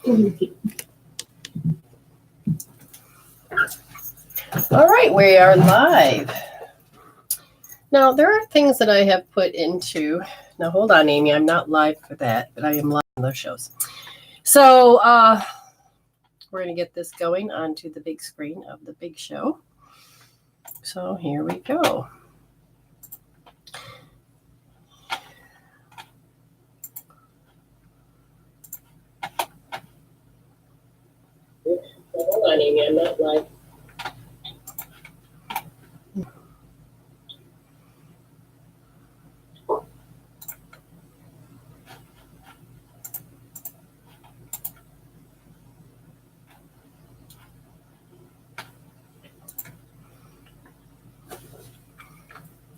All right, we are live. Now, there are things that I have put into. Now, hold on, Amy. I'm not live for that, but I am live on those shows. So, we're going to get this going onto the big screen of the big show. So, here we go. Hold on, Amy. I'm not live.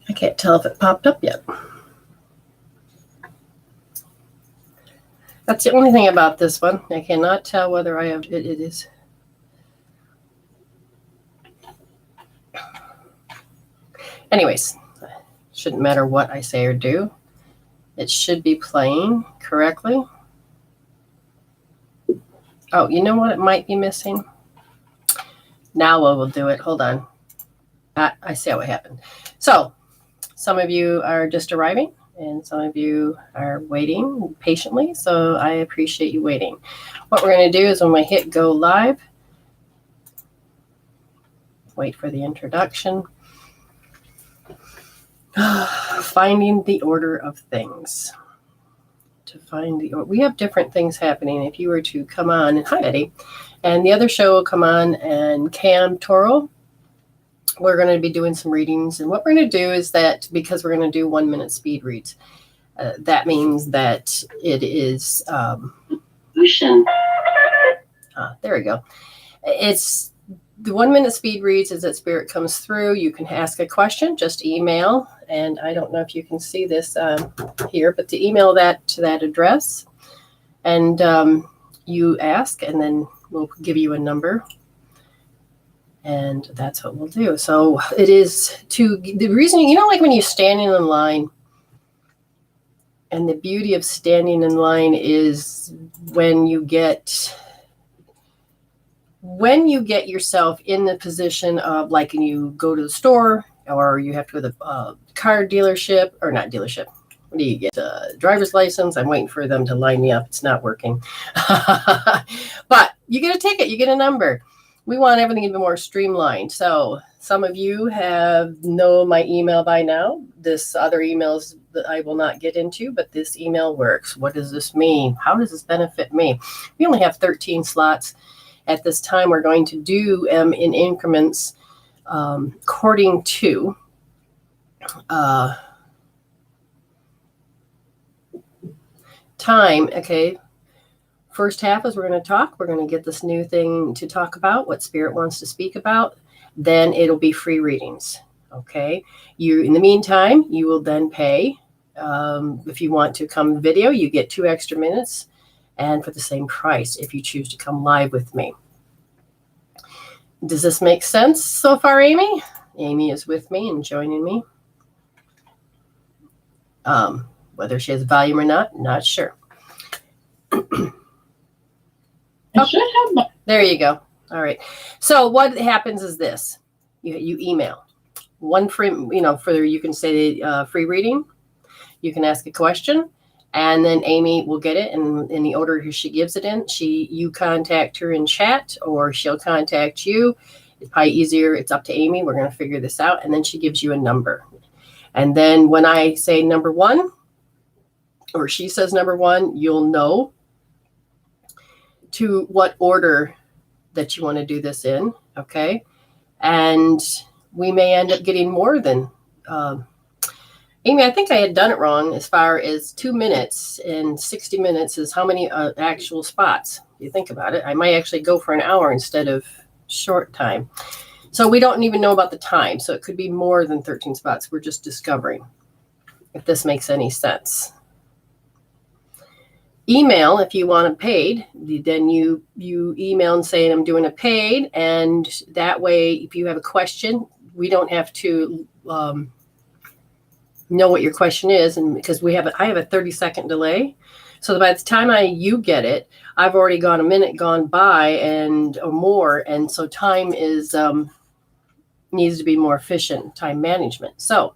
I can't tell if it popped up yet. That's the only thing about this one. I cannot tell whether I have it. It is. Anyways, shouldn't matter what I say or do. It should be playing correctly. Oh, you know what? It might be missing. Now we'll do it. Hold on. I see what happened. So, some of you are just arriving, and some of you are waiting patiently. So I appreciate you waiting. What we're going to do is when I hit go live, wait for the introduction. Finding the order of things. To find the order. We have different things happening. If you were to come on, and hi Eddie, and the other show will come on, and Cam Toro, we're going to be doing some readings. And what we're going to do is that because we're going to do 1 minute speed reads, that means that it is. There we go. It's the 1 minute speed reads as that spirit comes through. You can ask a question, just email. And I don't know if you can see this here, but to email that to that address. And you ask, and then we'll give you a number. And that's what we'll do. So it is the reason, like when you're standing in line, and the beauty of standing in line is when you get yourself in the position of like when you go to the store or you have to go to the car dealership, or not dealership. What do you get? A driver's license. I'm waiting for them to line me up. It's not working. But you get a ticket. You get a number. We want everything to be more streamlined. So some of you know my email by now. This other emails that I will not get into, but this email works. What does this mean? How does this benefit me? We only have 13 slots at this time. We're going to do in increments according to time. Okay. First half is we're going to talk. We're going to get this new thing to talk about, what spirit wants to speak about. Then it'll be free readings. Okay. In the meantime, you will then pay. If you want to come video, you get 2 extra minutes, and for the same price if you choose to come live with me. Does this make sense so far, Amy? Amy is with me and joining me. Whether she has volume or not sure. There you go. All right. So what happens is this: you email one free, you can say free reading. You can ask a question, and then Amy will get it, and in the order she gives it in, you contact her in chat, or she'll contact you. It's probably easier. It's up to Amy. We're going to figure this out, and then she gives you a number, and then when I say number 1, or she says number 1, you'll know to what order that you want to do this in, okay? And we may end up getting more than, Amy, I think I had done it wrong as far as 2 minutes and 60 minutes is how many actual spots. If you think about it, I might actually go for an hour instead of short time. So we don't even know about the time. So it could be more than 13 spots. We're just discovering if this makes any sense. Email, if you want it paid, then you email and say I'm doing a paid, and that way if you have a question, we don't have to know what your question is, and because I have a 30-second delay, So by the time you get it, I've already gone a minute gone by or more. And so time is needs to be more efficient, time management. So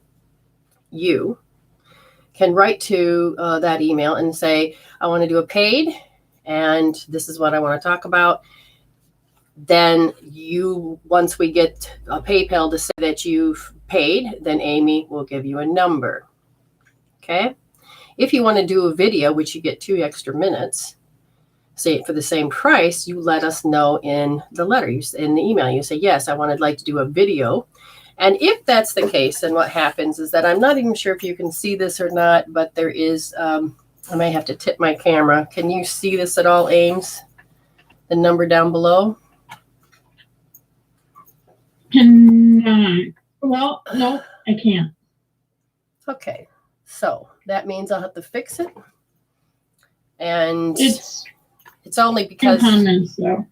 you can write to that email and say, I want to do a paid, and this is what I want to talk about. Then once we get a PayPal to say that you've paid, then Amy will give you a number. Okay. If you want to do a video, which you get 2 extra minutes, say for the same price, you let us know in the letter, in the email. You say, yes, I'd like to do a video. And if that's the case, then what happens is that I'm not even sure if you can see this or not, but there is, I may have to tip my camera. Can you see this at all, Ames? The number down below? Well, no, I can't. Okay. So that means I'll have to fix it. And it's only because... In comments, though.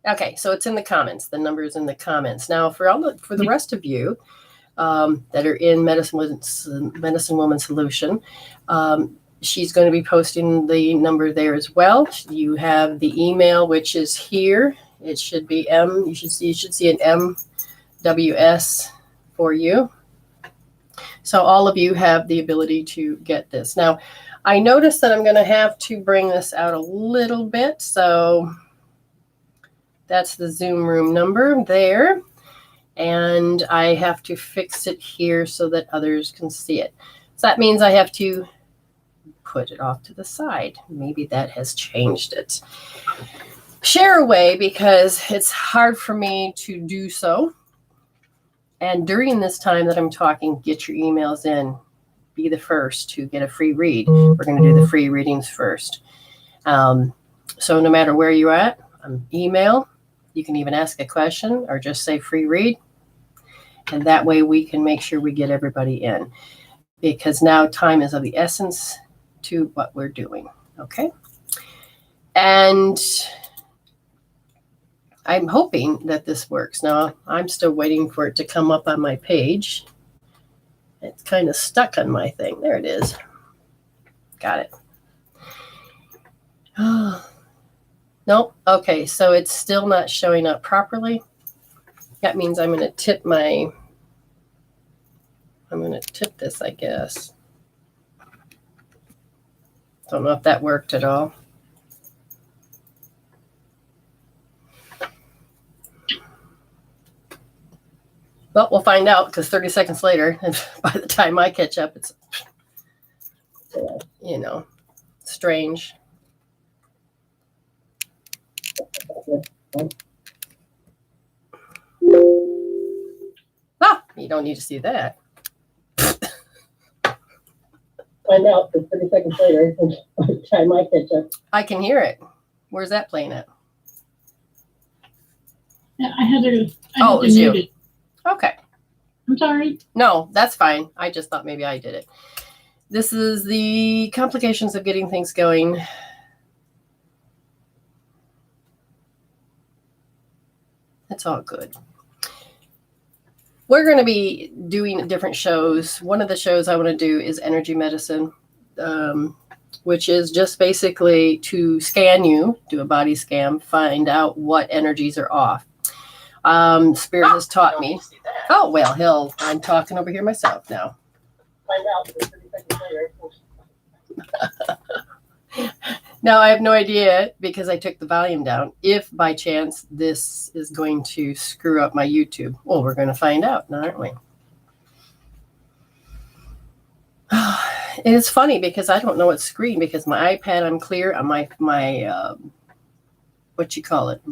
Okay, so it's in the comments. The number is in the comments. Now, for the rest of you that are in Medicine Woman Solution, she's going to be posting the number there as well. You have the email, which is here. It should be you should see an MWS for you. So all of you have the ability to get this. Now, I noticed that I'm going to have to bring this out a little bit. So that's the Zoom room number there. And I have to fix it here so that others can see it. So that means I have to put it off to the side. Maybe that has changed it. Share away, because it's hard for me to do so. And during this time that I'm talking, get your emails in. Be the first to get a free read. We're going to do the free readings first. So no matter where you're at, email. You can even ask a question or just say free read. And that way we can make sure we get everybody in. Because now time is of the essence to what we're doing. Okay? And I'm hoping that this works. Now, I'm still waiting for it to come up on my page. It's kind of stuck on my thing. There it is. Got it. Oh, nope. Okay, so it's still not showing up properly. That means I'm going to tip this, I guess. Don't know if that worked at all. Well, we'll find out, because 30 seconds later, and by the time I catch up, it's, strange. You don't need to see that. Find out, because 30 seconds later, and by the time I catch up. I can hear it. Where's that playing at? Yeah, I had to it was you. It. Okay. I'm sorry. No, that's fine. I just thought maybe I did it. This is the complications of getting things going. It's all good. We're going to be doing different shows. One of the shows I want to do is energy medicine, which is just basically to scan you, do a body scan, find out what energies are off. Spirit has taught me. Oh, well, I'm talking over here myself now. Find out 30 seconds later. Now, I have no idea, because I took the volume down, if by chance this is going to screw up my YouTube. Well, we're going to find out, aren't we? It is funny, because I don't know what screen, because my iPad, I'm clear. On my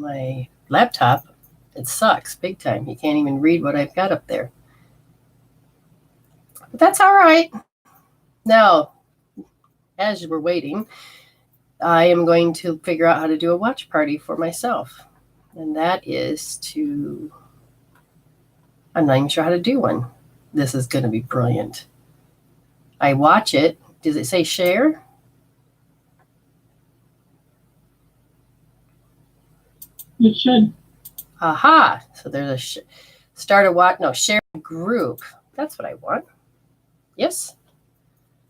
my laptop, it sucks big time. You can't even read what I've got up there. But that's all right. Now, as we're waiting, I am going to figure out how to do a watch party for myself. And that is I'm not even sure how to do one. This is going to be brilliant. I watch it. Does it say share? It should. Aha. So there's start a watch. No, share group. That's what I want. Yes.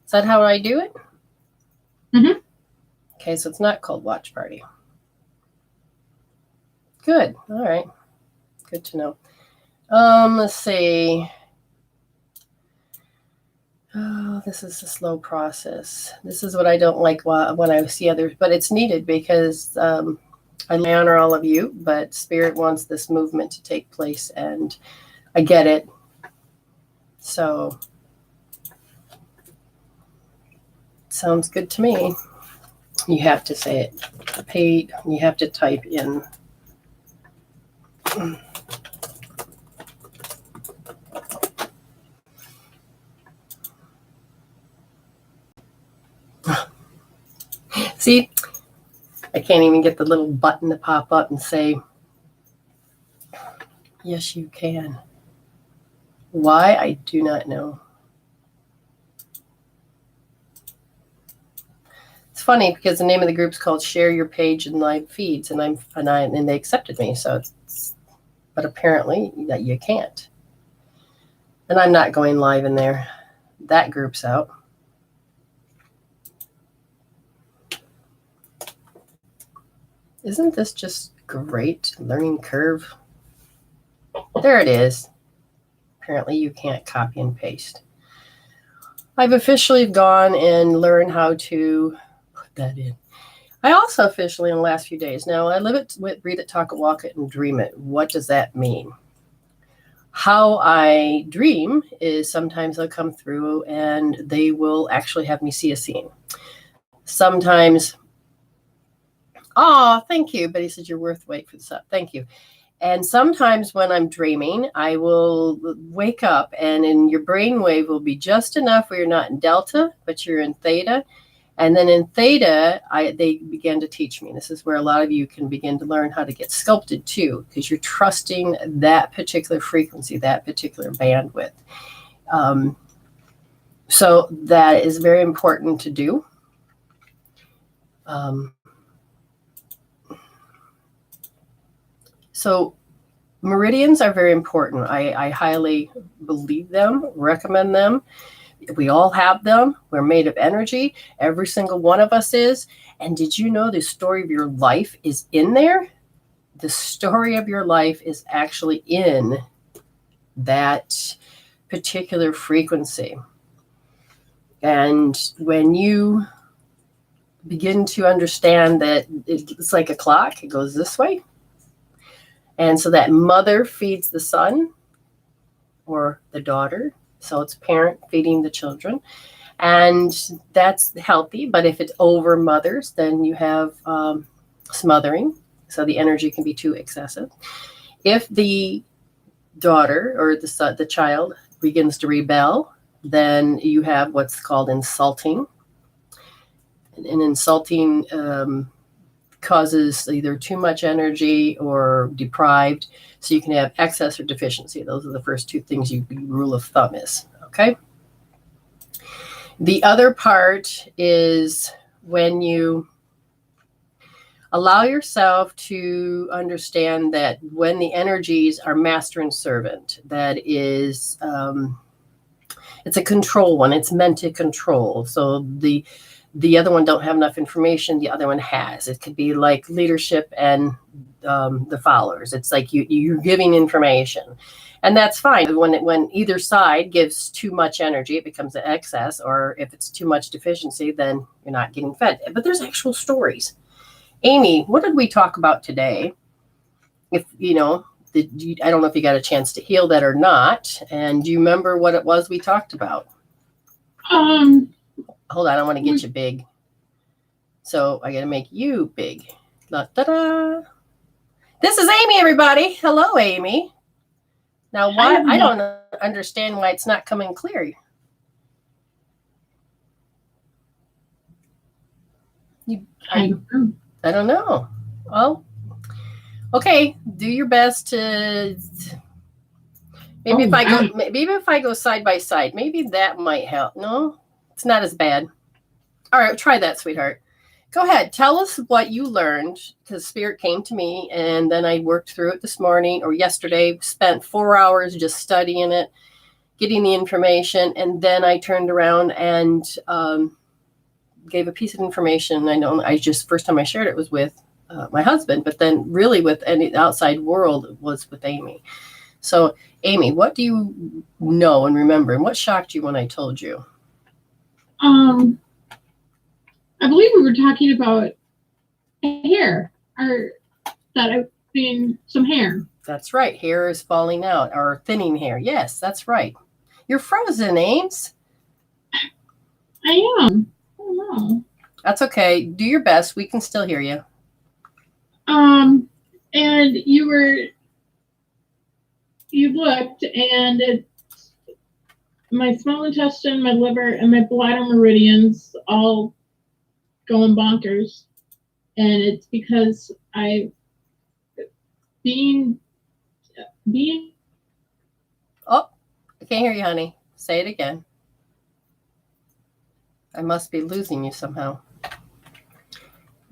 Is that how I do it? Mm-hmm. Okay, so it's not called watch party. Good. All right. Good to know. Let's see. Oh, this is a slow process. This is what I don't like when I see others, but it's needed because I honor all of you, but Spirit wants this movement to take place, and I get it. So, sounds good to me. You have to say it. Paid. You have to type in. See, I can't even get the little button to pop up and say, yes, you can. Why? I do not know. It's funny because the name of the group's called Share Your Page and Live Feeds, and they accepted me. So, but apparently that you can't. And I'm not going live in there. That group's out. Isn't this just great learning curve? There it is. Apparently you can't copy and paste. I've officially gone and learned how to put that in. I also officially, in the last few days, now I live it, read it, talk it, walk it, and dream it. What does that mean? How I dream is sometimes they'll come through and they will actually have me see a scene. Sometimes, oh, thank you. But he said, you're worth wait for this up. Thank you. And sometimes when I'm dreaming, I will wake up and in your brainwave will be just enough where you're not in delta, but you're in theta. And then in theta, they began to teach me. This is where a lot of you can begin to learn how to get sculpted too, because you're trusting that particular frequency, that particular bandwidth. So that is very important to do. So meridians are very important. I highly believe them, recommend them. We all have them. We're made of energy. Every single one of us is. And did you know the story of your life is in there? The story of your life is actually in that particular frequency. And when you begin to understand that it's like a clock, it goes this way. And so that mother feeds the son or the daughter. So it's parent feeding the children. And that's healthy. But if it's over mothers, then you have smothering. So the energy can be too excessive. If the daughter or the child begins to rebel, then you have what's called insulting. And insulting causes either too much energy or deprived. So you can have excess or deficiency. Those are the first two things rule of thumb is. Okay. The other part is when you allow yourself to understand that when the energies are master and servant, that is, it's a control one. It's meant to control. So the other one don't have enough information. The other one has. It could be like leadership and the followers. It's like you're giving information, and that's fine. When either side gives too much energy, it becomes an excess. Or if it's too much deficiency, then you're not getting fed. But there's actual stories. Amy, what did we talk about today? If you know, I don't know if you got a chance to heal that or not. And do you remember what it was we talked about? Hold on, I want to get you big. So I got to make you big. Da-da-da. This is Amy, everybody. Hello, Amy. Now, why I don't understand why it's not coming clear. I don't know. Well, okay. Do your best to. Maybe if I go side by side, maybe that might help. No, it's not as bad. All right, try that, sweetheart. Go ahead. Tell us what you learned, because Spirit came to me, and then I worked through it this morning or yesterday, spent 4 hours just studying it, getting the information, and then I turned around and gave a piece of information. I know first time I shared it was with my husband, but then really with any outside world was with Amy. So Amy, what do you know and remember, and what shocked you when I told you? I believe we were talking about hair, or that I've seen some hair. That's right. Hair is falling out or thinning hair. Yes, that's right. You're frozen, Ames. I am. I don't know. That's okay. Do your best. We can still hear you. And you looked, and it's my small intestine, my liver, and my bladder meridians all going bonkers. And it's because being. Oh, I can't hear you, honey. Say it again. I must be losing you somehow.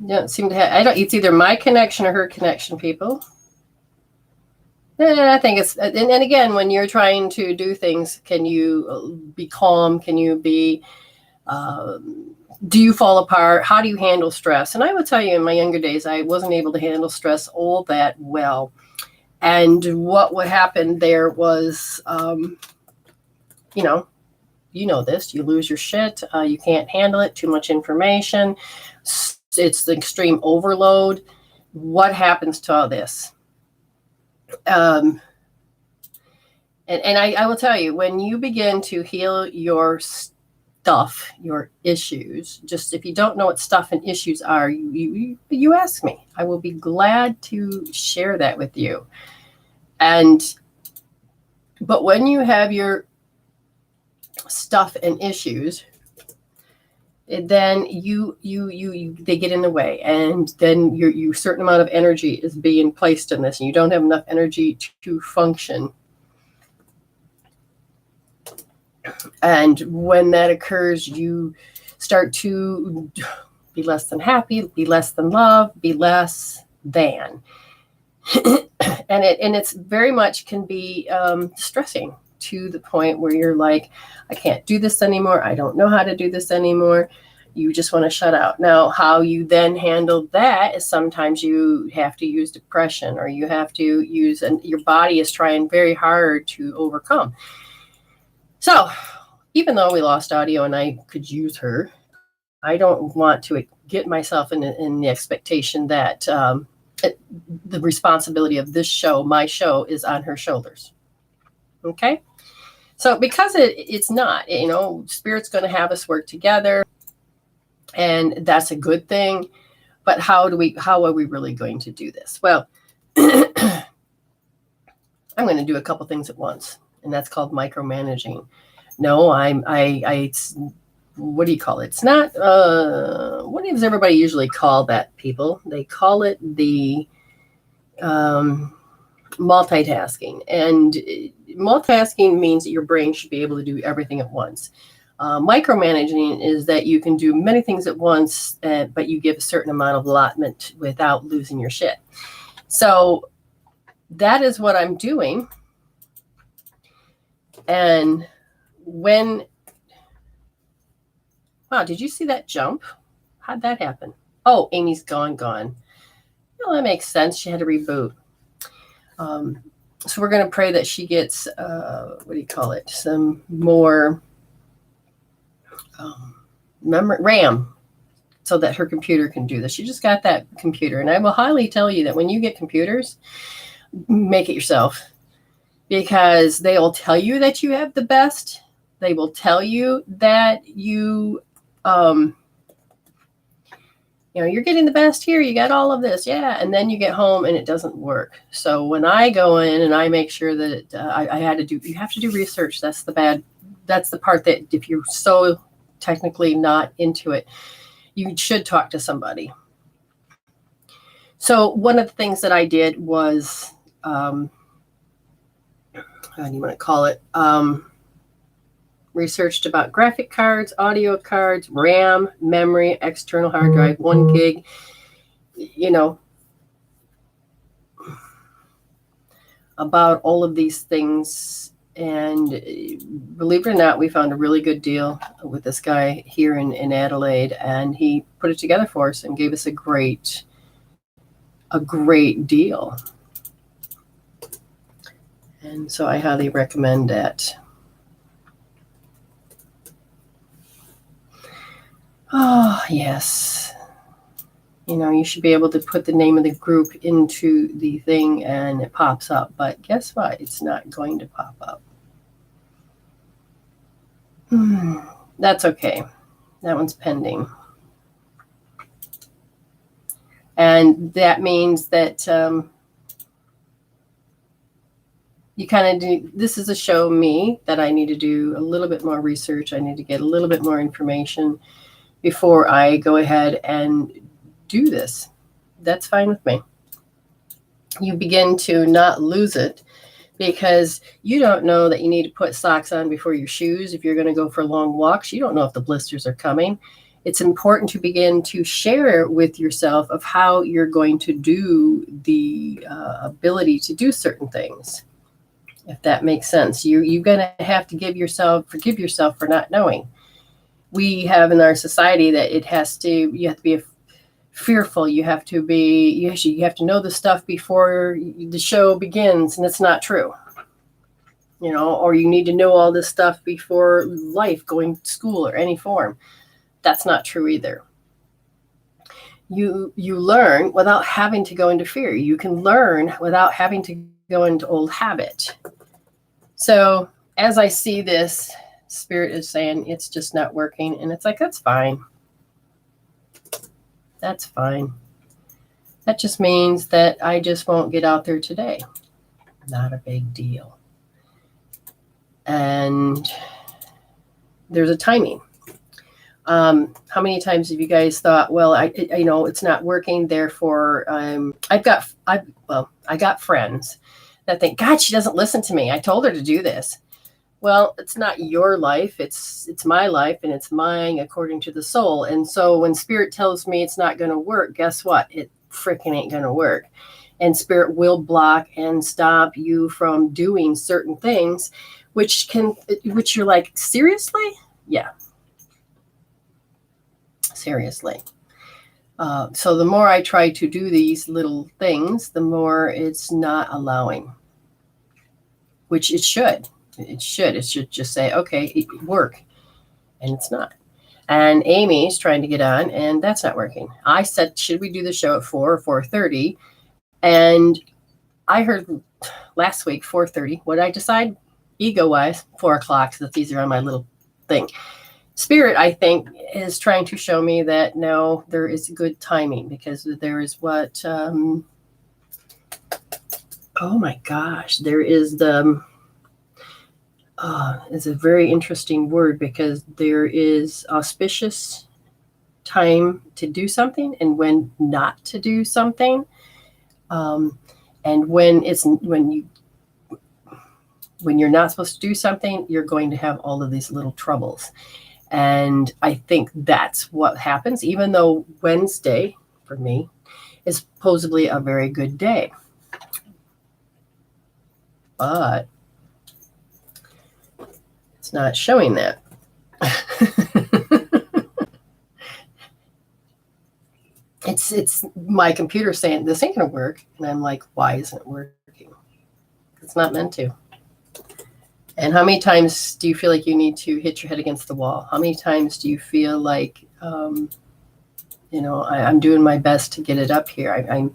You don't seem to have, it's either my connection or her connection, people. And I think it's, and again, when you're trying to do things, can you be calm? Can you be, do you fall apart? How do you handle stress? And I will tell you, in my younger days, I wasn't able to handle stress all that well. And what would happen there was, you know this, you lose your shit. You can't handle it. Too much information. It's the extreme overload. What happens to all this? And I will tell you, when you begin to heal your stuff, your issues, just if you don't know what stuff and issues are, you ask me. I will be glad to share that with you. But when you have your stuff and issues, then they get in the way, and then your certain amount of energy is being placed in this, and you don't have enough energy to function. And when that occurs, you start to be less than happy, be less than love, be less than. And it's very much can be distressing to the point where you're like, I can't do this anymore. I don't know how to do this anymore. You just want to shut out. Now, how you then handle that is sometimes you have to use depression, or you have to use, and your body is trying very hard to overcome. So even though we lost audio and I could use her, I don't want to get myself in the expectation that the responsibility of this show, my show, is on her shoulders. Okay? So because it's not, Spirit's going to have us work together, and that's a good thing. But how are we really going to do this? Well, I'm going to do a couple things at once, and that's called micromanaging. No, what do you call it? It's not, what does everybody usually call that, people? They call it the multitasking. And multitasking means that your brain should be able to do everything at once. Micromanaging is that you can do many things at once, but you give a certain amount of allotment without losing your shit. So that is what I'm doing. And wow, did you see that jump? How'd that happen? Oh, Amy's gone. Well, that makes sense. She had to reboot. So we're going to pray that she gets, some more RAM, so that her computer can do this. She just got that computer. And I will highly tell you that when you get computers, make it yourself, because they will tell you that you have the best. They will tell you that you're getting the best here. You got all of this. Yeah. And then you get home and it doesn't work. So when I go in and I make sure that you have to do research. That's the part that if you're so technically not into it, you should talk to somebody. So one of the things that I did was, how do you want to call it? Researched about graphic cards, audio cards, RAM, memory, external hard drive, 1 gig, about all of these things And believe it or not, we found a really good deal with this guy here in Adelaide, and he put it together for us and gave us a great deal. And so I highly recommend that. Oh, yes. You know, you should be able to put the name of the group into the thing and it pops up. But guess what? It's not going to pop up. That's okay. That one's pending. And that means that you kind of do, this is a show me that I need to do a little bit more research. I need to get a little bit more information before I go ahead and do this. That's fine with me. You begin to not lose it because you don't know that you need to put socks on before your shoes. If you're going to go for long walks, you don't know if the blisters are coming. It's important to begin to share with yourself of how you're going to do the ability to do certain things. If that makes sense, you're going to have to forgive yourself for not knowing. We have in our society that you have to be fearful. You have to know the stuff before the show begins, and it's not true. You know, or you need to know all this stuff before life, going to school or any form. That's not true either. You learn without having to go into fear. You can learn without having to go into old habit. So as I see this, Spirit is saying it's just not working. And it's like, that's fine. That's fine. That just means that I just won't get out there today. Not a big deal. And there's a timing. How many times have you guys thought, well, it's not working, therefore I got friends that think, God, she doesn't listen to me. I told her to do this. Well, it's not your life. It's my life, and it's mine according to the soul. And so when Spirit tells me it's not going to work, guess what? It freaking ain't going to work. And Spirit will block and stop you from doing certain things, which you're like, seriously? Yeah. Seriously. So the more I try to do these little things, the more it's not allowing, which it should. It should just say, okay, work. And it's not. And Amy's trying to get on, and that's not working. I said, should we do the show at 4 or 4:30? And I heard last week, 4:30. What did I decide? Ego-wise, 4 o'clock, so that's easier on my little thing. Spirit, I think, is trying to show me that no, there is good timing, because there is what, oh my gosh, there is is a very interesting word, because there is auspicious time to do something and when not to do something. And when you're not supposed to do something, you're going to have all of these little troubles. And I think that's what happens, even though Wednesday, for me, is supposedly a very good day. But it's not showing that. It's my computer saying this ain't going to work. And I'm like, why isn't it working? It's not meant to. And how many times do you feel like you need to hit your head against the wall? How many times do you feel like, I'm doing my best to get it up here. I'm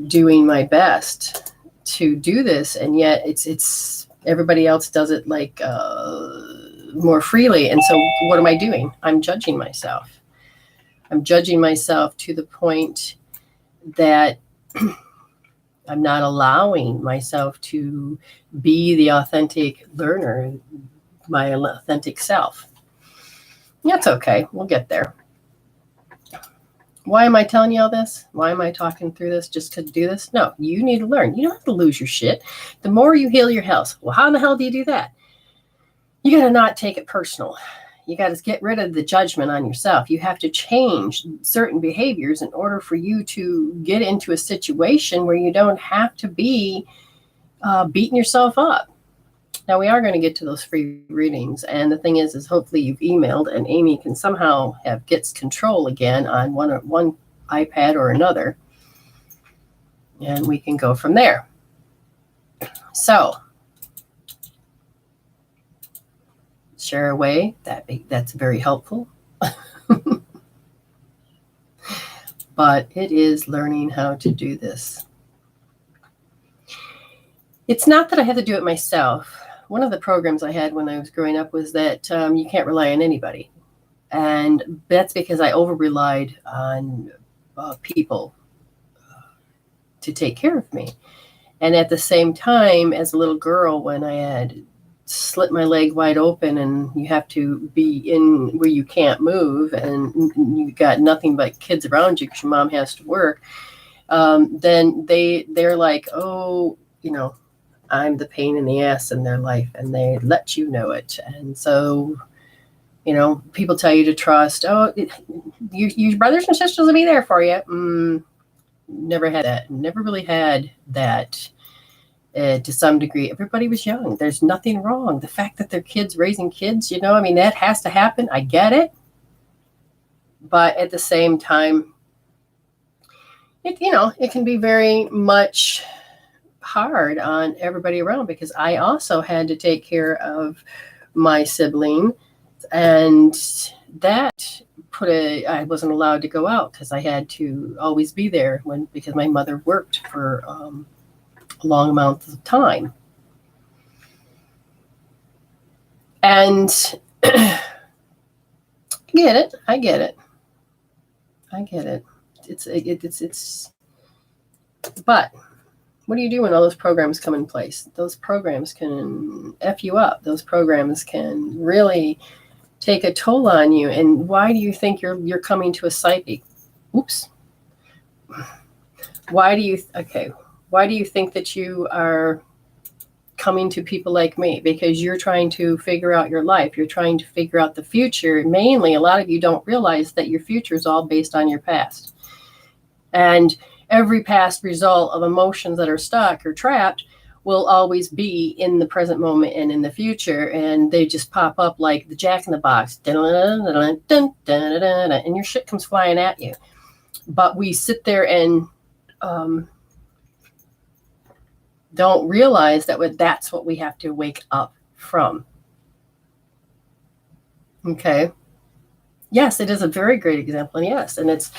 doing my best to do this. And yet it's everybody else does it like more freely. And so what am I doing? I'm judging myself. I'm judging myself to the point that I'm not allowing myself to be the authentic learner, my authentic self. That's okay. We'll get there. Why am I telling you all this? Why am I talking through this just to do this? No, you need to learn. You don't have to lose your shit. The more you heal your health. Well, how in the hell do you do that? You got to not take it personal. You got to get rid of the judgment on yourself. You have to change certain behaviors in order for you to get into a situation where you don't have to be beating yourself up. Now we are going to get to those free readings. And the thing is hopefully you've emailed and Amy can somehow gets control again on one iPad or another. And we can go from there. So share away. That's very helpful. But it is learning how to do this. It's not that I had to do it myself. One of the programs I had when I was growing up was that you can't rely on anybody. And that's because I over-relied on people to take care of me. And at the same time, as a little girl, when I had slit my leg wide open and you have to be in where you can't move and you got nothing but kids around you because your mom has to work, then they're like, oh, I'm the pain in the ass in their life, and they let you know it. And so, people tell you to trust, your brothers and sisters will be there for you. Never had that. Never really had that. To some degree, everybody was young. There's nothing wrong. The fact that they're kids raising kids, that has to happen. I get it. But at the same time, it can be very much hard on everybody around, because I also had to take care of my sibling, and that I wasn't allowed to go out because I had to always be there because my mother worked for long amounts of time. And I get it. It's but what do you do when all those programs come in place? Those programs can F you up. Those programs can really take a toll on you. And why do you think you're coming to a psychic? Oops. Why do you think that you are coming to people like me? Because you're trying to figure out your life. You're trying to figure out the future. Mainly, a lot of you don't realize that your future is all based on your past. And every past result of emotions that are stuck or trapped will always be in the present moment and in the future. And they just pop up like the Jack in the Box. And your shit comes flying at you. But we sit there and don't realize that's what we have to wake up from. Okay. Yes, it is a very great example. And yes, and it's,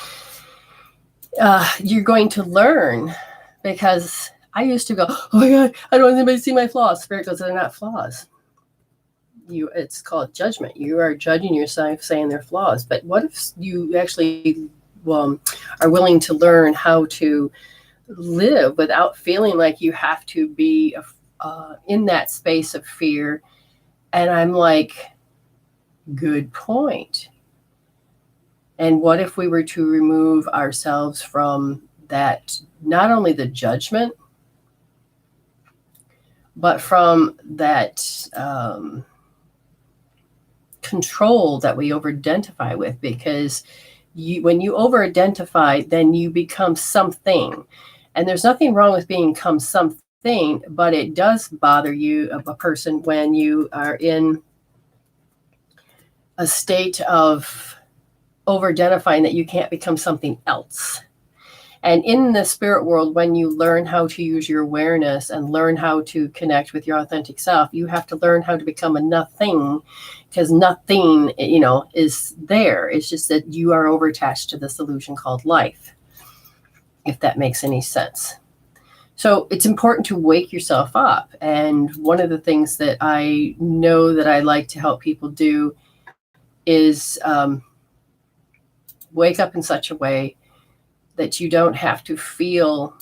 you're going to learn, because I used to go, oh my God, I don't want anybody to see my flaws. Spirit goes, they're not flaws. It's called judgment. You are judging yourself, saying they're flaws. But what if you actually are willing to learn how to live without feeling like you have to be in that space of fear? And I'm like, good point. And what if we were to remove ourselves from that, not only the judgment, but from that control that we over-identify with? Because when you over-identify, then you become something. And there's nothing wrong with become something, but it does bother you, a person, when you are in a state of over-identifying that you can't become something else. And in the spirit world, when you learn how to use your awareness and learn how to connect with your authentic self, you have to learn how to become a nothing, because nothing, is there. It's just that you are over-attached to this illusion called life, if that makes any sense. So it's important to wake yourself up. And one of the things that I know that I like to help people do is wake up in such a way that you don't have to feel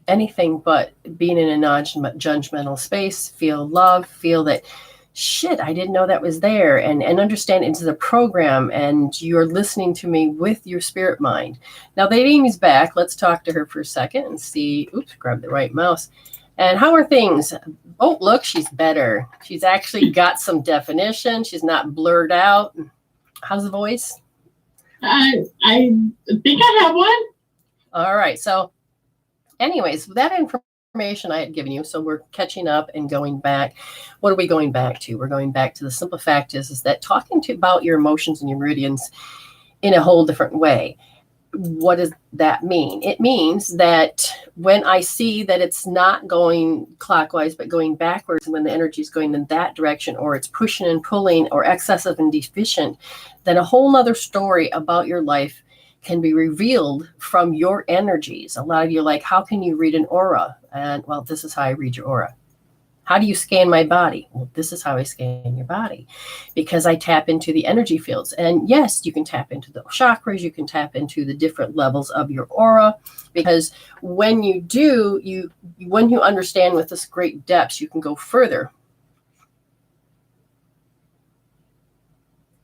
anything but being in a non-judgmental space. Feel love, feel that, shit, I didn't know that was there, and understand it's a program, and you're listening to me with your spirit mind. Now that Amy's back, let's talk to her for a second and see, grab the right mouse. And how are things? Oh, look, she's better. She's actually got some definition. She's not blurred out. How's the voice? I think I have one. All right. So anyways, that information I had given you. So we're catching up and going back. What are we going back to? We're going back to the simple fact is that talking about your emotions and your meridians in a whole different way. What does that mean? It means that when I see that it's not going clockwise, but going backwards, and when the energy is going in that direction, or it's pushing and pulling, or excessive and deficient, then a whole nother story about your life can be revealed from your energies. A lot of you are like, how can you read an aura? And well, this is how I read your aura. How do you scan my body? Well, this is how I scan your body, because I tap into the energy fields. And yes, you can tap into the chakras, you can tap into the different levels of your aura, because when you do, when you understand with this great depths, you can go further.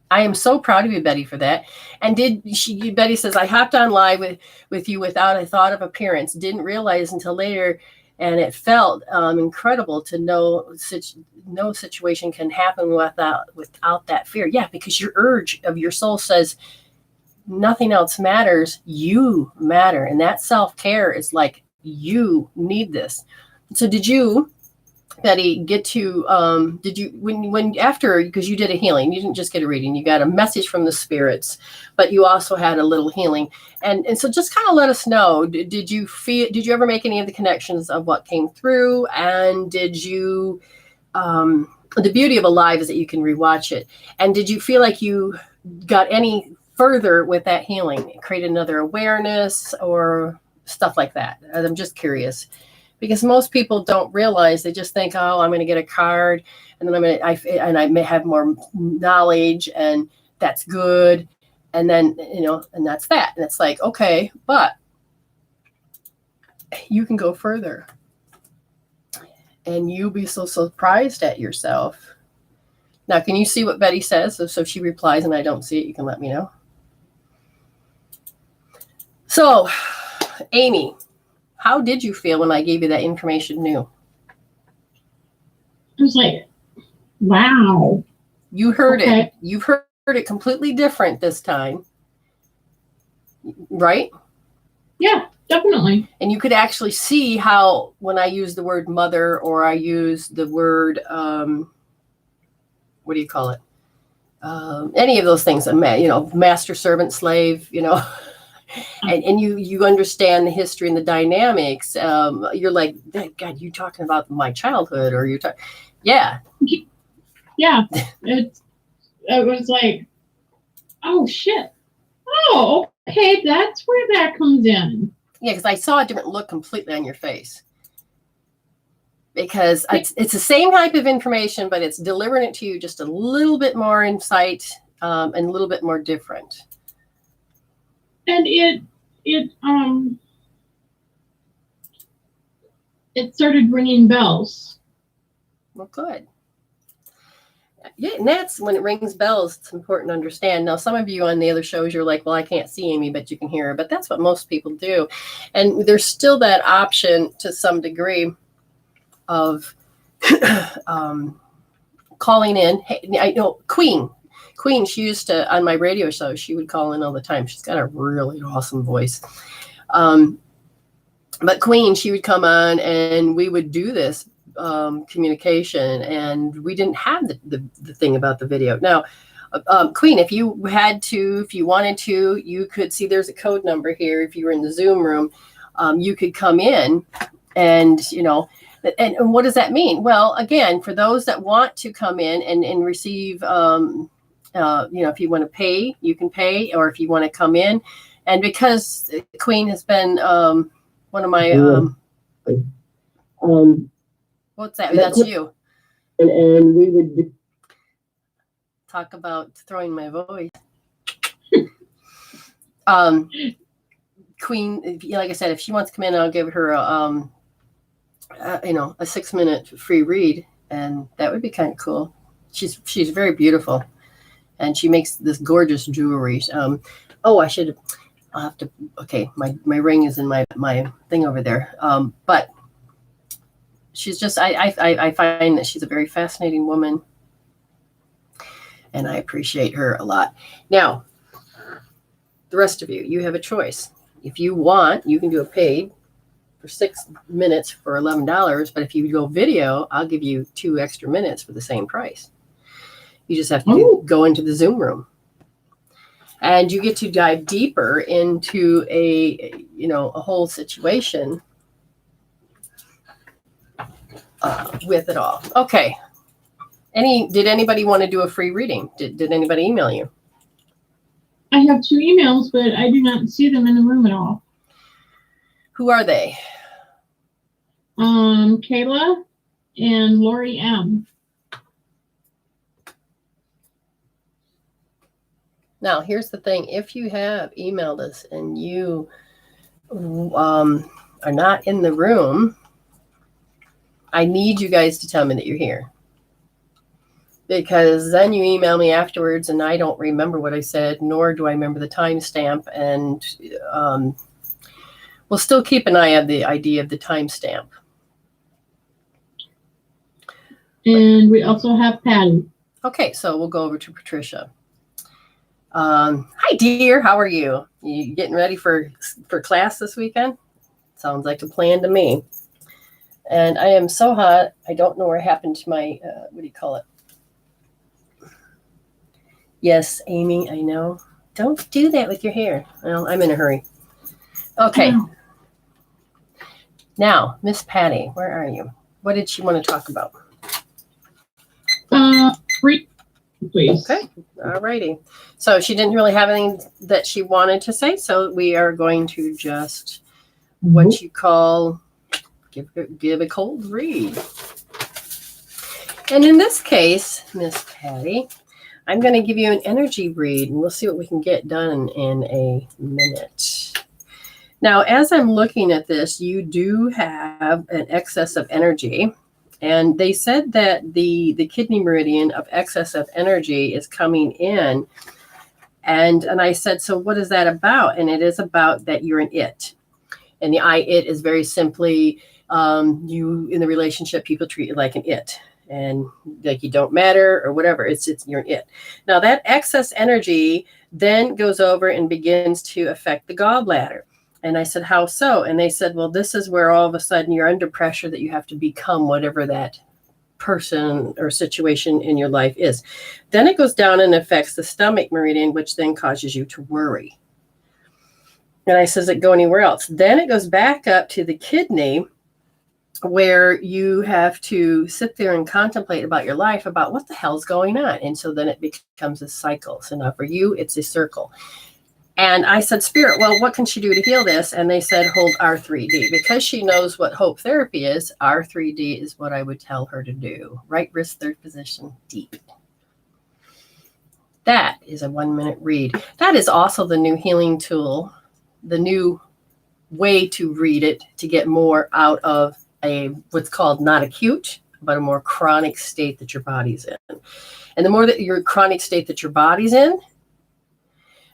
I am so proud of you, Betty, for that. And Betty says, I hopped on live with you without a thought of appearance. Didn't realize until later. And it felt incredible to know no situation can happen without that fear. Yeah, because your urge of your soul says nothing else matters. You matter. And that self-care is like, you need this. So did you, Betty, get to, when after, because you did a healing, you didn't just get a reading, you got a message from the spirits, but you also had a little healing. And so just kind of let us know, did you ever make any of the connections of what came through? And did you, the beauty of Alive is that you can rewatch it. And did you feel like you got any further with that healing, create another awareness or stuff like that? I'm just curious. Because most people don't realize, they just think, oh, I'm going to get a card and then I may have more knowledge and that's good. And then, and that's that. And it's like, okay, but you can go further and you'll be so surprised at yourself. Now, can you see what Betty says? So if she replies and I don't see it, you can let me know. So, Amy, how did you feel when I gave you that information new? I was like, wow. You heard it. You've heard it completely different this time. Right? Yeah, definitely. And you could actually see how when I use the word mother or I use the word, what do you call it? Any of those things, master, servant, slave, and you understand the history and the dynamics. You're like, God, you talking about my childhood, or yeah. Yeah, it was like, oh shit. Oh, okay, that's where that comes in. Yeah, because I saw a different look completely on your face. Because it's the same type of information, but it's delivering it to you just a little bit more insight and a little bit more different. And it started ringing bells. Well, good. Yeah, and that's when it rings bells. It's important to understand. Now, some of you on the other shows, you're like, well, I can't see Amy, but you can hear her. But that's what most people do. And there's still that option to some degree of calling in. Hey, I know Queen, she used to, on my radio show, she would call in all the time. She's got a really awesome voice. But Queen, she would come on and we would do this communication, and we didn't have the thing about the video. Now, Queen, if you wanted to, you could see there's a code number here. If you were in the Zoom room, you could come in and, and what does that mean? Well, again, for those that want to come in and receive, if you want to pay, you can pay, or if you want to come in. And because Queen has been one of my, what's that? That's you. And we would talk about throwing my voice. Queen, like I said, if she wants to come in, I'll give her a 6-minute free read, and that would be kind of cool. She's very beautiful, and she makes this gorgeous jewelry. I'll have to. Okay, my ring is in my thing over there. But she's just. I find that she's a very fascinating woman, and I appreciate her a lot. Now, the rest of you have a choice. If you want, you can do a paid. for 6 minutes for $11. But if you go video, I'll give you 2 extra minutes for the same price. You just have to go into the Zoom room. And you get to dive deeper into a whole situation with it all. Okay. Did anybody want to do a free reading? Did anybody email you? I have 2 emails, but I do not see them in the room at all. Who are they? Kayla and Lori M. Now, here's the thing. If you have emailed us and you are not in the room, I need you guys to tell me that you're here. Because then you email me afterwards and I don't remember what I said, nor do I remember the timestamp. And we'll still keep an eye on the idea of the timestamp. And we also have Patty. Okay, so we'll go over to Patricia. Hi, dear. How are you? You getting ready for class this weekend? Sounds like a plan to me. And I am so hot. I don't know what happened to my, what do you call it? Yes, Amy, I know. Don't do that with your hair. Well, I'm in a hurry. Okay. Now, Miss Patty, where are you? What did she want to talk about? Please. Okay. All righty. So she didn't really have anything that she wanted to say. So we are going to just what you call give a cold read. And in this case, Miss Patty, I'm going to give you an energy read, and we'll see what we can get done in a minute. Now, as I'm looking at this, you do have an excess of energy. And they said that the kidney meridian of excess of energy is coming in. And I said, so what is that about? And it is about that you're an it. And the it is very simply you in the relationship, people treat you like an it. And like you don't matter or whatever. It's you're an it. Now that excess energy then goes over and begins to affect the gallbladder. And I said, how so? And they said, well, this is where all of a sudden you're under pressure that you have to become whatever that person or situation in your life is. Then it goes down and affects the stomach meridian, which then causes you to worry. And I said, does it go anywhere else? Then it goes back up to the kidney, where you have to sit there and contemplate about your life, about what the hell's going on. And so then it becomes a cycle. So now for you, it's a circle. And I said, Spirit, well, what can she do to heal this? And they said, hold R3D. Because she knows what hope therapy is, R3D is what I would tell her to do. Right wrist, third position, deep. That is a 1-minute read. That is also the new healing tool, the new way to read it to get more out of what's called not acute, but a more chronic state that your body's in. And the more that your chronic state that your body's in,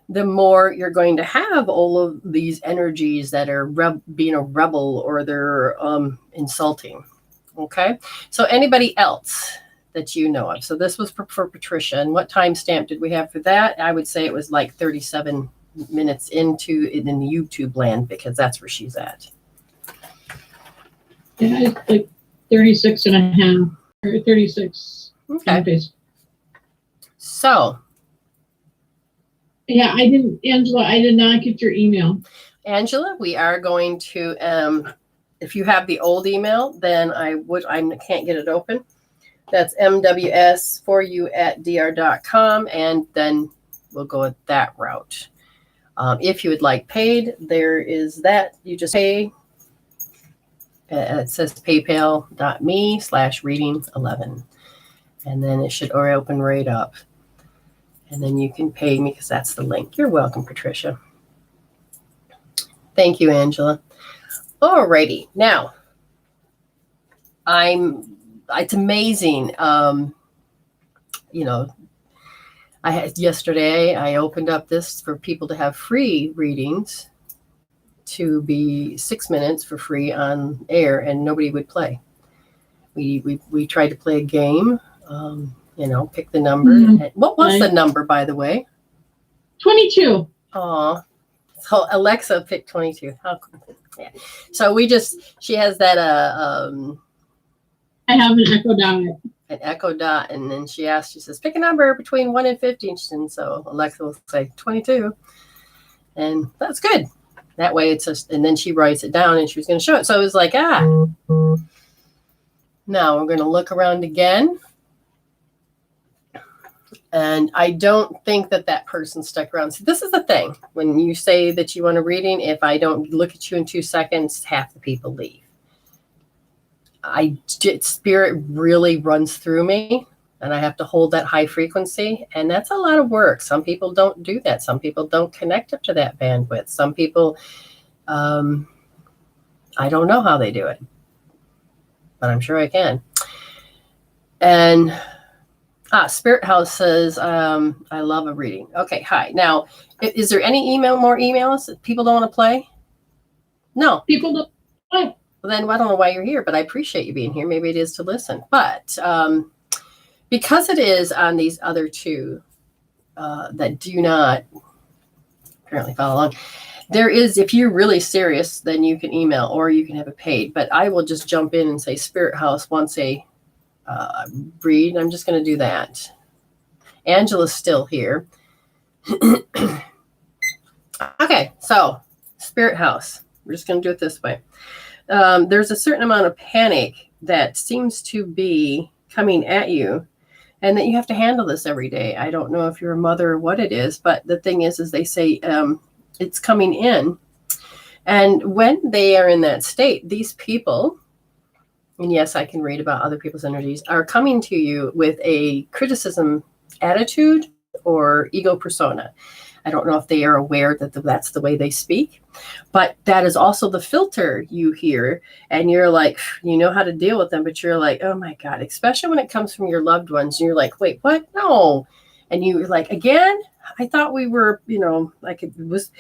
the more you're going to have all of these energies that are being a rebel or they're insulting. Okay. So anybody else that you know of? So this was for Patricia. And what timestamp did we have for that? I would say it was like 37 minutes into in the YouTube land, because that's where she's at. Yeah, it's like 36 and a half or 36. Okay. So. Yeah, Angela, I did not get your email. Angela, we are going to, if you have the old email, then I can't get it open. That's mws4u@dr.com, and then we'll go with that route. If you would like paid, there is that. You just pay. It says paypal.me/reading11. And then it should open right up. And then you can pay me because that's the link. You're welcome, Patricia. Thank you, Angela. Alrighty. Now, it's amazing. Yesterday I opened up this for people to have free readings, to be 6 minutes for free on air, and nobody would play. We tried to play a game. Pick the number. Mm-hmm. What was the number, by the way? 22. Aw, So Alexa picked 22. How cool. Yeah. So she has that I have an Echo Dot. an Echo Dot, and then she says, pick a number between 1 and 50. And so Alexa will say 22. And that's good. That way it's just, and then she writes it down and she was going to show it. So it was like, now we're going to look around again. And I don't think that person stuck around. So this is the thing. When you say that you want a reading, if I don't look at you in 2 seconds, half the people leave. Spirit really runs through me, and I have to hold that high frequency. And that's a lot of work. Some people don't do that. Some people don't connect up to that bandwidth. Some people, I don't know how they do it, but I'm sure I can. And Spirit House says, I love a reading. Okay, hi. Now, is there any more emails that people don't want to play? No. People don't play. Well, then I don't know why you're here, but I appreciate you being here. Maybe it is to listen. But because it is on these other two that do not apparently follow along, there is, if you're really serious, then you can email or you can have it paid. But I will just jump in and say Spirit House wants a read. I'm just going to do that. Angela's still here. Okay, so Spirit House. We're just going to do it this way. There's a certain amount of panic that seems to be coming at you, and that you have to handle this every day. I don't know if you're a mother or what it is, but the thing is they say it's coming in. And when they are in that state, these people, and yes, I can read about other people's energies, are coming to you with a criticism attitude or ego persona. I don't know if they are aware that that's the way they speak, but that is also the filter you hear, and you're like, you know how to deal with them, but you're like, oh my God, especially when it comes from your loved ones, and you're like, wait, what? No. And you're like, again, I thought we were, like it was,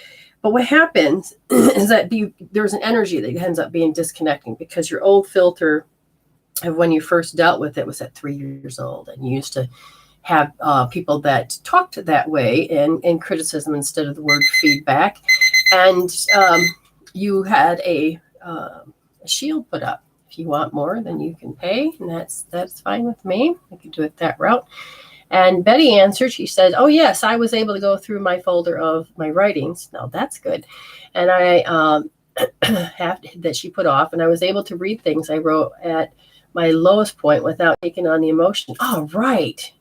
but what happens is that there's an energy that ends up being disconnecting, because your old filter of when you first dealt with it was at 3 years old, and you used to have people that talked that way in criticism instead of the word feedback. And you had a shield put up. If you want more, then you can pay, and that's fine with me. I could do it that route. And Betty answered. She said, oh, yes, I was able to go through my folder of my writings. Now, that's good. And I have that she put off, and I was able to read things I wrote at my lowest point without taking on the emotion. Oh, right.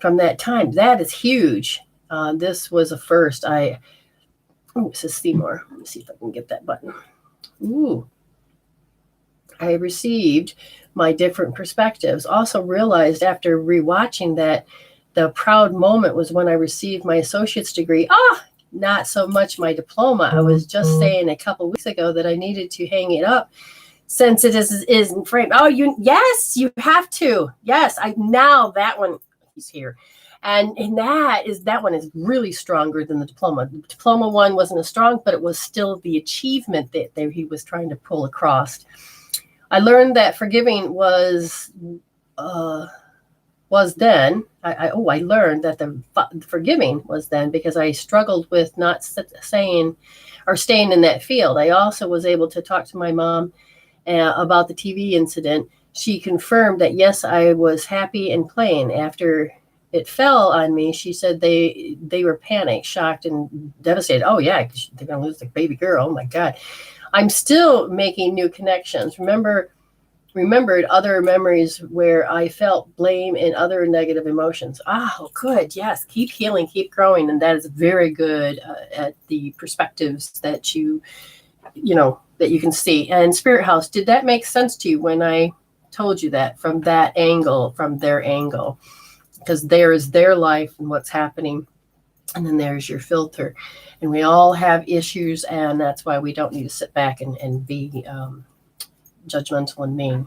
From that time. That is huge. This was a first. This is Seymour. Let me see if I can get that button. Ooh. I received my different perspectives. Also realized after rewatching that the proud moment was when I received my associate's degree. Not so much my diploma. I was just saying a couple weeks ago that I needed to hang it up since it isn't framed. Oh, yes, you have to. Yes, now that one. He's here. And that one is really stronger than the diploma. The diploma one wasn't as strong, but it was still the achievement that he was trying to pull across. I learned that forgiving was then. I learned that the forgiving was then, because I struggled with not saying or staying in that field. I also was able to talk to my mom about the TV incident. She confirmed that, yes, I was happy and playing. After it fell on me, she said they were panicked, shocked, and devastated. Oh, yeah, they're going to lose the baby girl. Oh, my God. I'm still making new connections. Remembered other memories where I felt blame and other negative emotions. Oh, good. Yes. Keep healing, keep growing. And that is very good at the perspectives that that you can see. And Spirit House, did that make sense to you when I told you that from that angle, from their angle? Because there is their life and what's happening, and then there's your filter. And we all have issues, and that's why we don't need to sit back and be judgmental and mean.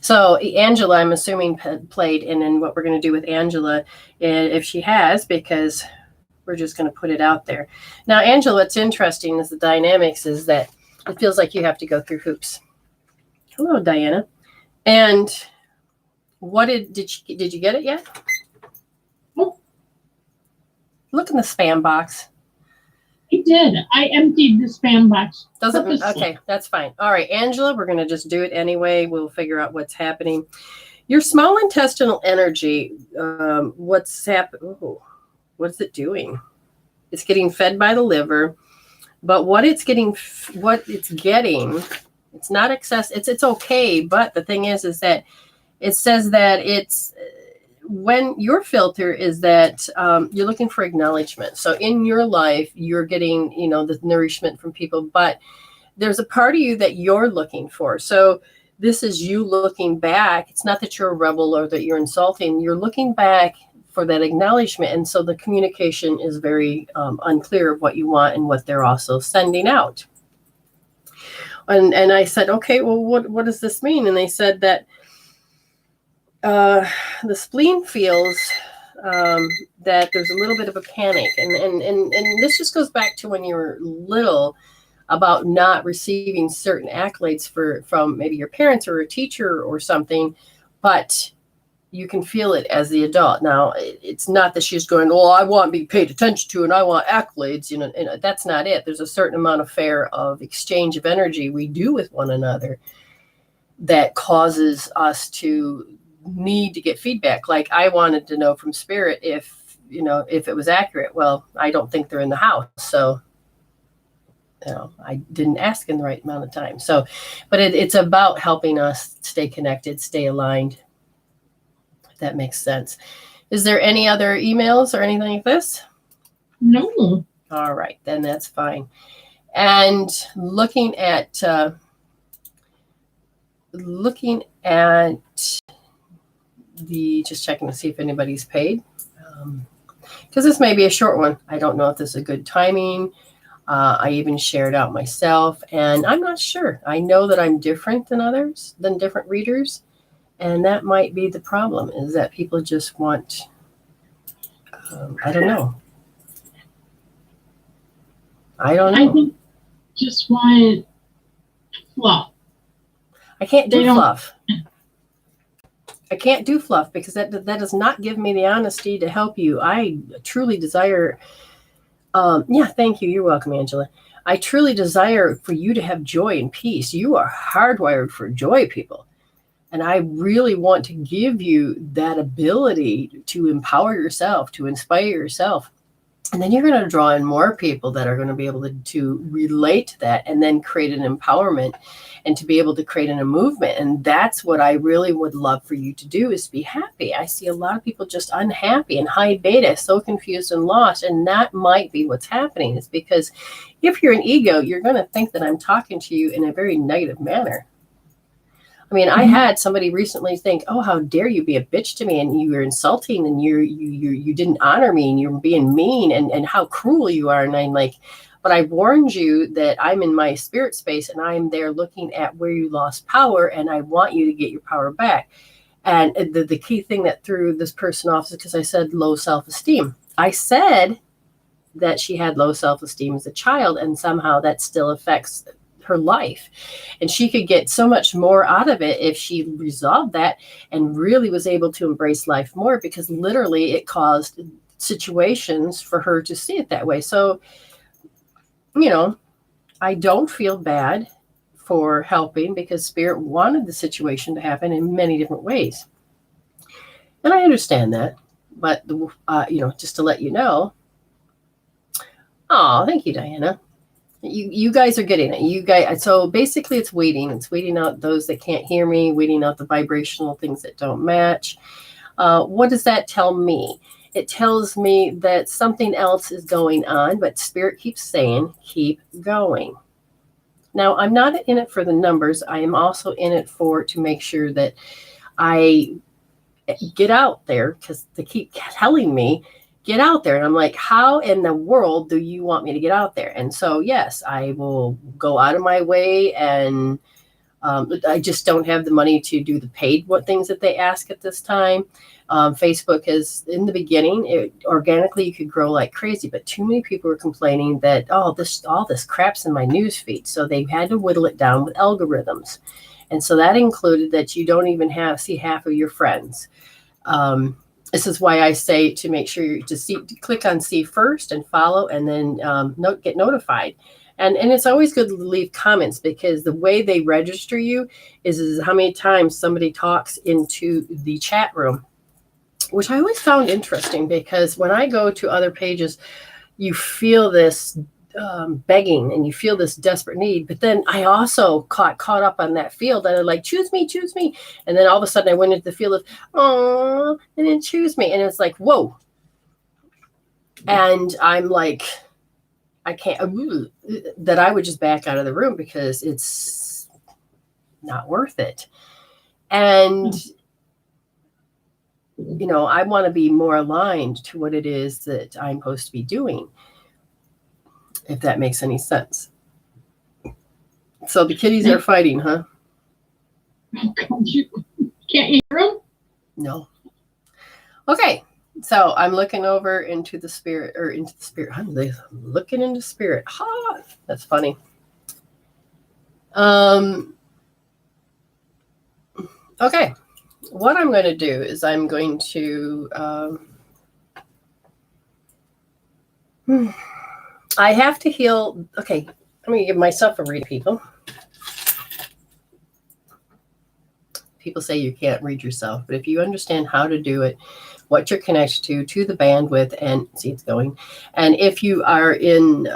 So Angela, I'm assuming, played, and then what we're going to do with Angela, if she has, because we're just going to put it out there. Now, Angela, what's interesting is the dynamics is that it feels like you have to go through hoops. Hello, Diana. And what did you get it yet? Oh. Look in the spam box. I did. I emptied the spam box. Doesn't, purposely. okay, that's fine. All right, Angela, we're going to just do it anyway. We'll figure out what's happening. Your small intestinal energy, what's happening? What's it doing? It's getting fed by the liver, but what it's getting, it's not excess. It's okay. But the thing is that it says that it's, when your filter is that you're looking for acknowledgement. So in your life, you're getting, the nourishment from people, but there's a part of you that you're looking for. So this is you looking back. It's not that you're a rebel or that you're insulting. You're looking back for that acknowledgement. And so the communication is very unclear of what you want and what they're also sending out. And I said, okay, well, what does this mean? And they said that the spleen feels that there's a little bit of a panic. And this just goes back to when you were little, about not receiving certain accolades from maybe your parents or a teacher or something, but you can feel it as the adult. Now, it's not that she's going, well, I want to be paid attention to and I want accolades, and that's not it. There's a certain amount of exchange of energy we do with one another that causes us to need to get feedback. Like I wanted to know from spirit if it was accurate. Well, I don't think they're in the house. So I didn't ask in the right amount of time. So, but it's about helping us stay connected, stay aligned. If that makes sense. Is there any other emails or anything like this? No. All right, then that's fine. And looking at just checking to see if anybody's paid. Because this may be a short one. I don't know if this is a good timing. I even shared out myself, and I'm not sure. I know that I'm different than others, than different readers, and that might be the problem, is that people just want, I don't know. I think just want fluff. I can't do fluff. I can't do fluff because that does not give me the honesty to help you. I truly desire... thank you. You're welcome, Angela. I truly desire for you to have joy and peace. You are hardwired for joy, people. And I really want to give you that ability to empower yourself, to inspire yourself. And then you're going to draw in more people that are going to be able to relate to that and then create an empowerment and to be able to create a movement. And that's what I really would love for you to do, is be happy. I see a lot of people just unhappy and high beta, so confused and lost. And that might be what's happening, is because if you're an ego, you're going to think that I'm talking to you in a very negative manner. I mean, I had somebody recently think, oh, how dare you be a bitch to me, and you were insulting, and you didn't honor me, and you're being mean, and how cruel you are. And I'm like, but I warned you that I'm in my spirit space, and I'm there looking at where you lost power, and I want you to get your power back. And the key thing that threw this person off is because I said low self-esteem. I said that she had low self-esteem as a child, and somehow that still affects her life, and she could get so much more out of it if she resolved that and really was able to embrace life more, because literally it caused situations for her to see it that way. So, I don't feel bad for helping, because spirit wanted the situation to happen in many different ways, and I understand that. But just to let you know. Oh, thank you, Diana. You guys are getting it. You guys, so basically it's weeding. It's weeding out those that can't hear me, weeding out the vibrational things that don't match. What does that tell me? It tells me that something else is going on, but spirit keeps saying, keep going. Now, I'm not in it for the numbers. I am also in it to make sure that I get out there, because they keep telling me, get out there. And I'm like, how in the world do you want me to get out there? And so, yes, I will go out of my way, and I just don't have the money to do the paid things that they ask at this time. Facebook is, in the beginning, organically you could grow like crazy, but too many people were complaining that, all this crap's in my news feed. So they had to whittle it down with algorithms. And so that included that you don't even see half of your friends. This is why I say to make sure you to click on see first and follow, and then get notified. And it's always good to leave comments, because the way they register you is how many times somebody talks into the chat room, which I always found interesting, because when I go to other pages, you feel this begging and you feel this desperate need. But then I also caught up on that field, and I'm like, choose me. And then all of a sudden I went into the field of, oh, and then choose me. And it's like, whoa. And I'm like, I can't, that I would just back out of the room, because it's not worth it. And, you know, I want to be more aligned to what it is that I'm supposed to be doing, if that makes any sense. So the kitties are fighting, huh? Can't you hear them? No. Okay. So I'm looking over into the spirit, I'm looking into spirit. Ha! That's funny. Okay. What I'm going to do is I'm going to, I have to heal. Okay. I'm going to give myself a read, people. People say you can't read yourself, but if you understand how to do it, what you're connected to the bandwidth, and see it's going. And if you are in,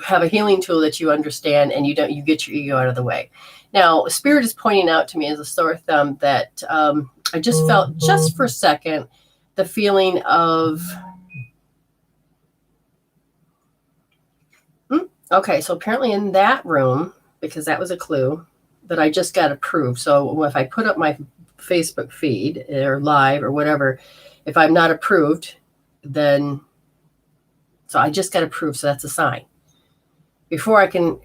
have a healing tool that you understand, and you get your ego out of the way. Now, Spirit is pointing out to me as a sore thumb that I just felt, just for a second, the feeling of, okay, so apparently in that room, because that was a clue, that I just got approved. So if I put up my Facebook feed or live or whatever, if I'm not approved, then, so I just got approved. So that's a sign. Before I could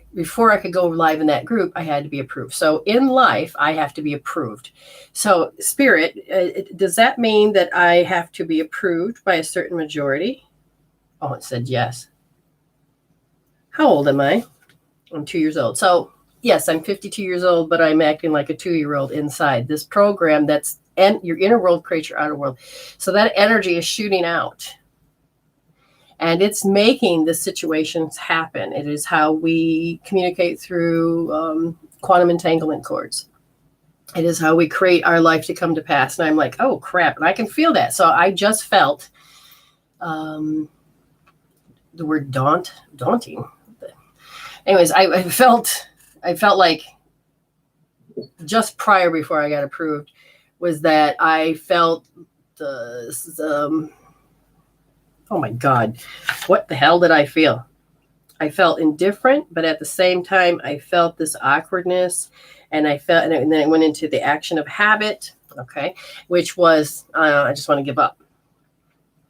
go live in that group, I had to be approved. So in life, I have to be approved. So Spirit, does that mean that I have to be approved by a certain majority? Oh, it said yes. How old am I? I'm 2 years old. So yes, I'm 52 years old, but I'm acting like a 2-year-old inside this program. That's, and your inner world creates your outer world. So that energy is shooting out. And it's making the situations happen. It is how we communicate through quantum entanglement cords. It is how we create our life to come to pass. And I'm like, oh, crap. And I can feel that. So I just felt the word daunting. Anyways, I felt like just prior, before I got approved, was that I felt the oh my God, what the hell did I feel? I felt indifferent, but at the same time, I felt this awkwardness, and I felt, and then it went into the action of habit, okay, which was, I just want to give up.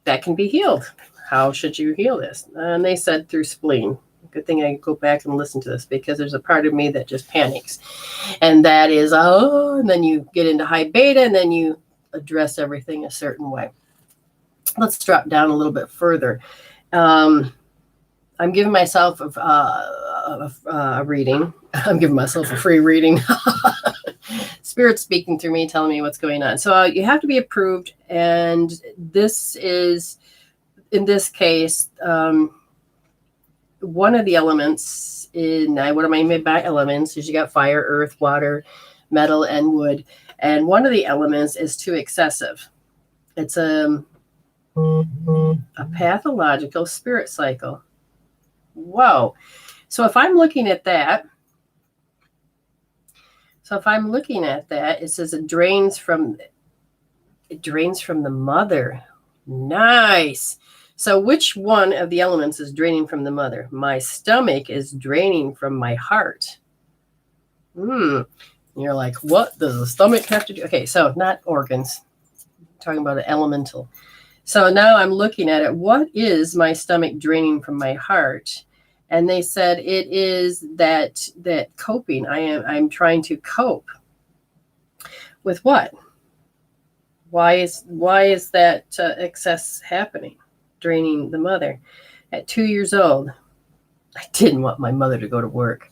That can be healed. How should you heal this? And they said through spleen. Good thing I go back and listen to this, because there's a part of me that just panics. And that is, and then you get into high beta, and then you address everything a certain way. Let's drop down a little bit further. I'm giving myself a reading. I'm giving myself a free reading. Spirit speaking through me, telling me what's going on. So you have to be approved. And this is, in this case, one of the elements what am I made by elements is you got fire, earth, water, metal, and wood. And one of the elements is too excessive. It's a pathological spirit cycle. Whoa. So if I'm looking at that, it says it drains from the mother. Nice. So which one of the elements is draining from the mother? My stomach is draining from my heart. You're like, what does the stomach have to do? Okay, so not organs. I'm talking about an elemental. So now I'm looking at it. What is my stomach draining from my heart? And they said it is that coping. I'm trying to cope with what? Why is that excess happening? Draining the mother. At 2 years old, I didn't want my mother to go to work.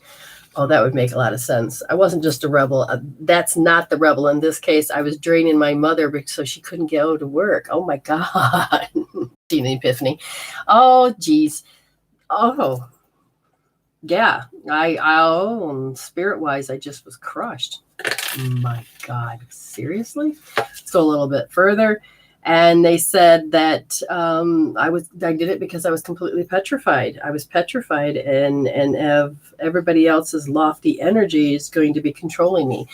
Oh, that would make a lot of sense. I wasn't just a rebel. That's not the rebel in this case. I was draining my mother so she couldn't go to work. Oh my God. An epiphany. Oh, geez. Oh, yeah. Spirit wise, I just was crushed. My God. Seriously? Let's go a little bit further. And they said that I did it because I was completely petrified. I was petrified, and everybody else's lofty energy is going to be controlling me.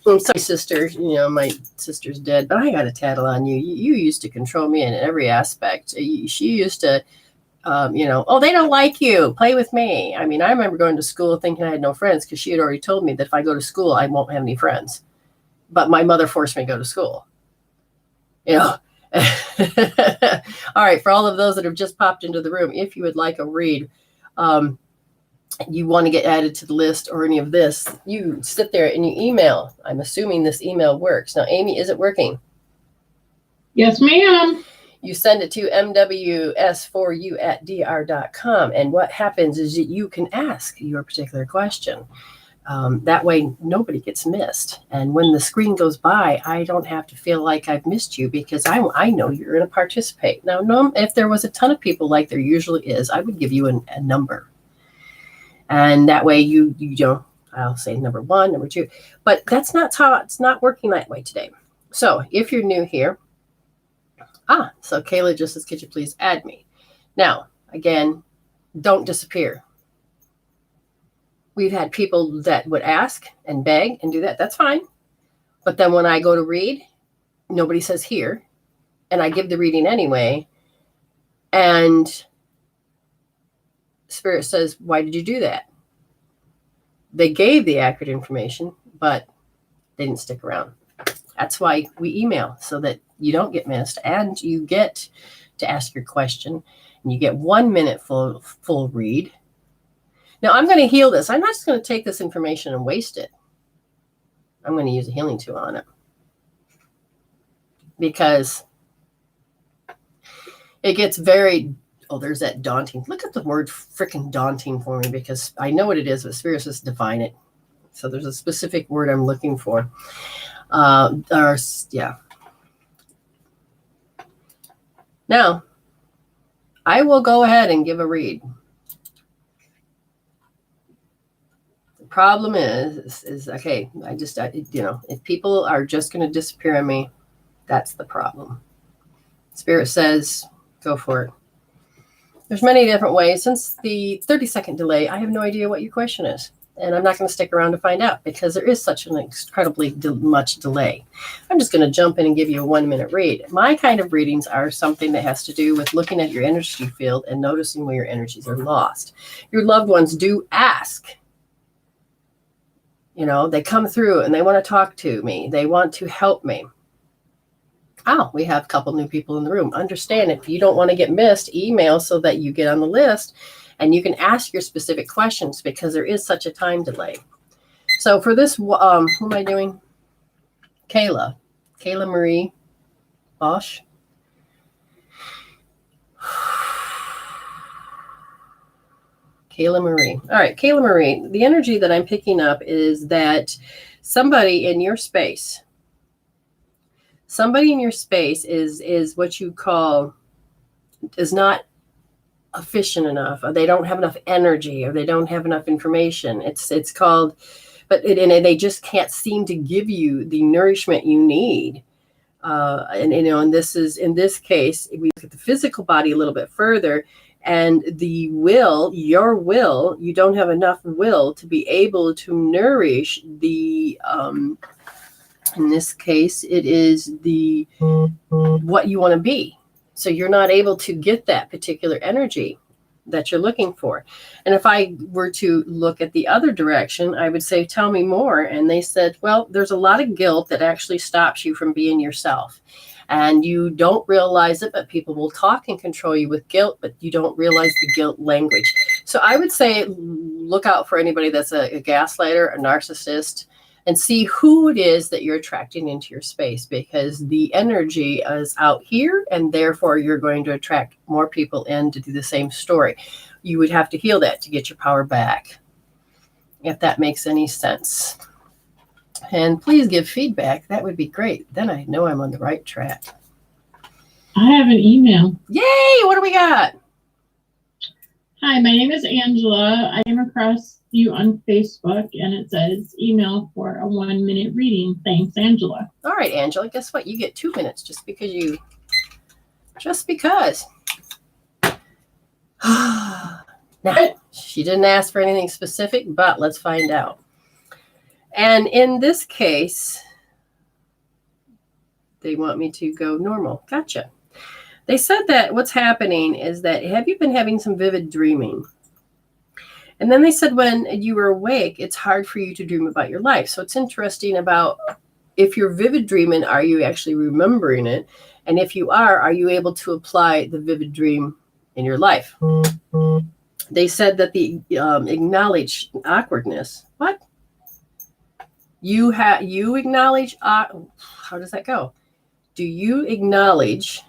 I'm sorry, sister. My sister's dead, but I got a tattle on you. You used to control me in every aspect. She used to, oh, they don't like you. Play with me. I mean, I remember going to school thinking I had no friends because she had already told me that if I go to school, I won't have any friends. But my mother forced me to go to school. All right, for all of those that have just popped into the room, if you would like a read, you want to get added to the list or any of this, you sit there and you email. I'm assuming this email works. Now, Amy, is it working? Yes, ma'am. You send it to mws4u@dr.com, and what happens is that you can ask your particular question. That way nobody gets missed. And when the screen goes by, I don't have to feel like I've missed you because I know you're going to participate. Now, if there was a ton of people like there usually is, I would give you a number. And that way you don't, I'll say number 1, number 2, but that's not how it's not working that way today. So if you're new here, so Kayla just says, could you please add me? Now, again, don't disappear. We've had people that would ask and beg and do that. That's fine. But then when I go to read, nobody says here. And I give the reading anyway. And Spirit says, why did you do that? They gave the accurate information, but they didn't stick around. That's why we email, so that you don't get missed and you get to ask your question. And you get 1 minute full read. Now, I'm going to heal this. I'm not just going to take this information and waste it. I'm going to use a healing tool on it. Because it gets very, there's that daunting. Look at the word freaking daunting for me, because I know what it is, but Spirit says define it. So there's a specific word I'm looking for. Now, I will go ahead and give a read. Problem is okay, if people are just going to disappear on me, that's the problem. Spirit says go for it. There's many different ways. Since the 30-second delay, I have no idea what your question is, and I'm not going to stick around to find out because there is such an incredibly much delay. I'm just going to jump in and give you a 1 minute read. My kind of readings are something that has to do with looking at your energy field and noticing where your energies are lost. Your loved ones do ask. They come through and they want to talk to me. They want to help me. We have a couple new people in the room. Understand, if you don't want to get missed, email so that you get on the list and you can ask your specific questions, because there is such a time delay. So for this, who am I doing? Kayla Marie Bosch. Kayla Marie. All right, Kayla Marie, the energy that I'm picking up is that somebody in your space is what you call, is not efficient enough, or they don't have enough energy, or they don't have enough information. It's called, and they just can't seem to give you the nourishment you need. And this is, in this case, we look at the physical body a little bit further. And the will, your will, you don't have enough will to be able to nourish the, in this case, it is the, what you want to be. So you're not able to get that particular energy that you're looking for. And if I were to look at the other direction, I would say, tell me more. And they said, well, there's a lot of guilt that actually stops you from being yourself. And you don't realize it, but people will talk and control you with guilt, but you don't realize the guilt language. So I would say, look out for anybody that's a gaslighter, a narcissist, and see who it is that you're attracting into your space, because the energy is out here, and therefore you're going to attract more people in to do the same story. You would have to heal that to get your power back. if that makes any sense. And please give feedback. That would be great. Then I know I'm on the right track. I have an email. Yay! What do we got? Hi, my name is Angela. I came across you on Facebook, and it says email for a 1-minute reading. Thanks, Angela. All right, Angela. Guess what? You get 2 minutes just because. Now, she didn't ask for anything specific, but let's find out. And in this case, they want me to go normal. Gotcha. They said that what's happening is that, have you been having some vivid dreaming? And then they said when you were awake, it's hard for you to dream about your life. So it's interesting about if you're vivid dreaming, are you actually remembering it? And if you are you able to apply the vivid dream in your life? They said that the acknowledge awkwardness. What? You acknowledge, how does that go? Do you acknowledge?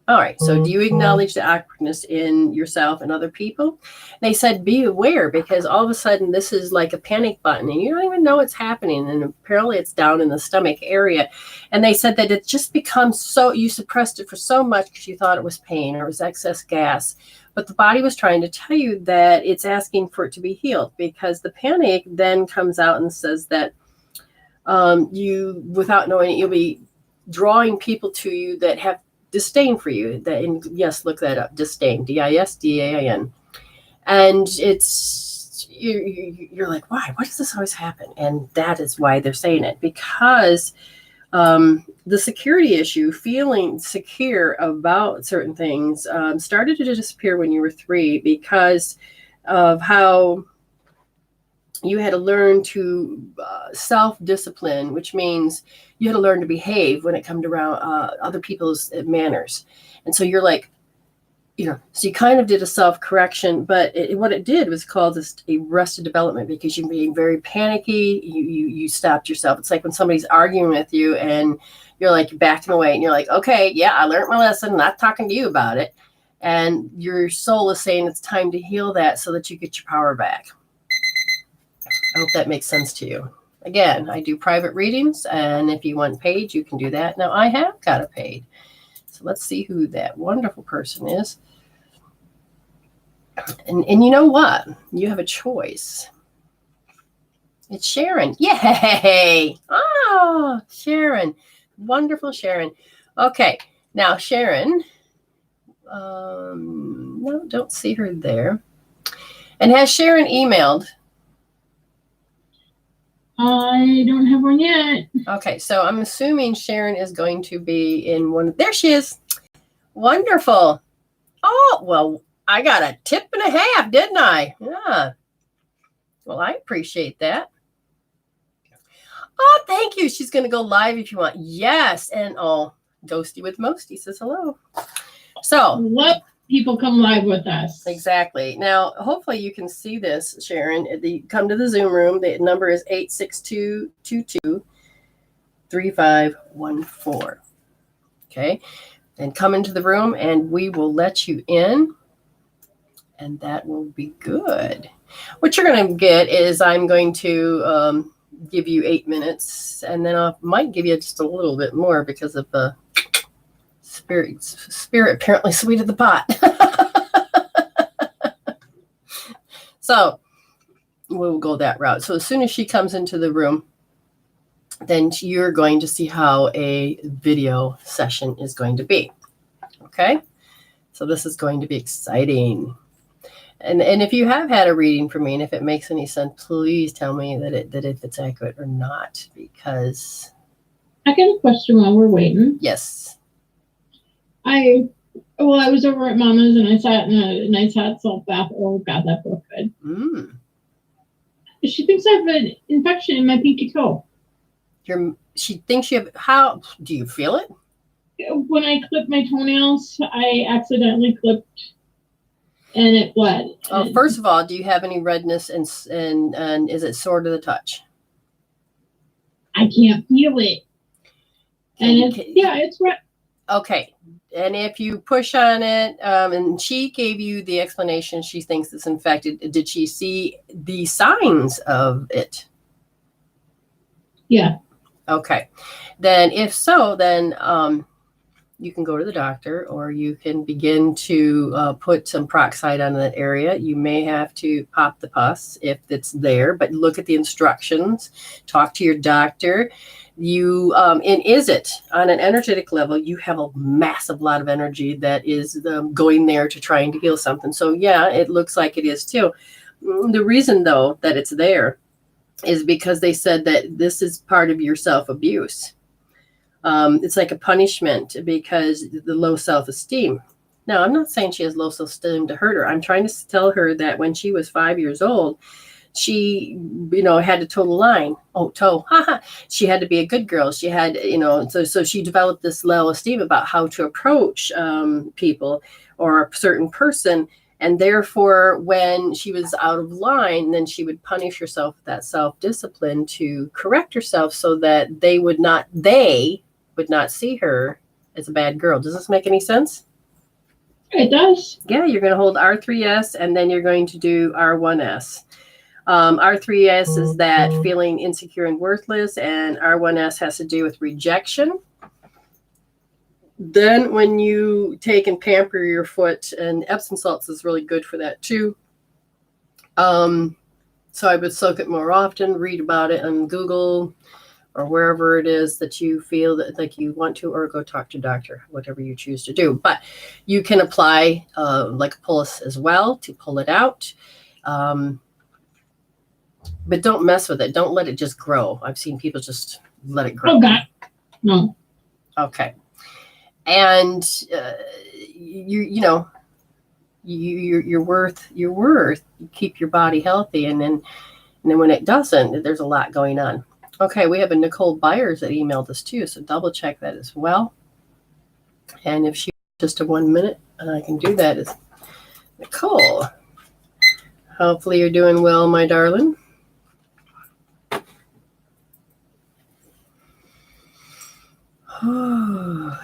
All right. So do you acknowledge the awkwardness in yourself and other people? They said, be aware, because all of a sudden this is like a panic button and you don't even know it's happening. And apparently it's down in the stomach area. And they said that it just becomes so, you suppressed it for so much because you thought it was pain or it was excess gas. But the body was trying to tell you that it's asking for it to be healed, because the panic then comes out and says that you, without knowing it, you'll be drawing people to you that have disdain for you. That, and yes, look that up. Disdain, disdain, and it's you're like, why? Why does this always happen? And that is why they're saying it, because the security issue, feeling secure about certain things, started to disappear when you were 3 because of how you had to learn to self-discipline, which means you had to learn to behave when it comes around other people's manners. And so you're like, so you kind of did a self-correction, but what it did was called this arrested development, because you're being very panicky. You stopped yourself. It's like when somebody's arguing with you and you're like backing away and you're like, okay, yeah, I learned my lesson. Not talking to you about it. And your soul is saying it's time to heal that so that you get your power back. I hope that makes sense to you. Again, I do private readings, and if you want paid, you can do that. Now, I have got a paid. So let's see who that wonderful person is. And you know what? You have a choice. It's Sharon. Yay! Oh, Sharon. Wonderful Sharon. Okay. Now, Sharon. No, don't see her there. And has Sharon emailed? I don't have one yet. Okay, so I'm assuming Sharon is going to be in one. There she is. Wonderful. Oh, well, I got a tip and a half, didn't I? Yeah. Well, I appreciate that. Oh, thank you. She's going to go live if you want. Yes. And Ghosty with Mosty says hello. So let people come live with us. Exactly. Now, hopefully you can see this, Sharon. Come to the Zoom room. The number is 862-22-3514. Okay. And come into the room and we will let you in. And that will be good. What you're going to get is I'm going to give you 8 minutes, and then I might give you just a little bit more because of the spirit apparently sweetened the pot. So we'll go that route. So as soon as she comes into the room, then you're going to see how a video session is going to be. Okay. So this is going to be exciting. And if you have had a reading for me, and if it makes any sense, please tell me that if it's accurate or not, because I got a question while we're waiting. Yes. I was over at Mama's and I sat in a nice hot salt bath. Oh God, that felt good. She thinks I have an infection in my pinky toe. She thinks you have. How do you feel it? When I clipped my toenails, I accidentally clipped, and it bled. First of all, do you have any redness and is it sore to the touch? I can't feel it. And it's red. Okay. And if you push on it, and she gave you the explanation, she thinks it's infected. Did she see the signs of it? Yeah. Okay. Then if so, then you can go to the doctor, or you can begin to put some peroxide on that area. You may have to pop the pus if it's there, but look at the instructions, talk to your doctor. You and is it on an energetic level? You have a massive lot of energy that is going there to trying to heal something. So yeah, it looks like it is too. The reason though that it's there is because they said that this is part of your self-abuse. It's like a punishment because the low self-esteem. Now, I'm not saying she has low self-esteem to hurt her. I'm trying to tell her that when she was 5 years old, she, had to toe the line. Oh, toe. She had to be a good girl. She had, so she developed this low esteem about how to approach people or a certain person. And therefore, when she was out of line, then she would punish herself with that self-discipline to correct herself so that they would not see her as a bad girl. Does this make any sense? It does. Yeah, you're going to hold R3S, and then you're going to do R1S. R3S is that feeling insecure and worthless, and R1S has to do with rejection. Then when you take and pamper your foot, and Epsom salts is really good for that too. So I would soak it more often, read about it on Google or wherever it is that you feel that like you want to, or go talk to a doctor, whatever you choose to do. But you can apply like a pull as well to pull it out. But don't mess with it. Don't let it just grow. I've seen people just let it grow. Oh, God. No. Okay. And you're worth. You keep your body healthy, and then when it doesn't, there's a lot going on. Okay, we have a Nicole Byers that emailed us too, so double check that as well. And if she just a 1 minute, and I can do that, is Nicole. Hopefully you're doing well, my darling.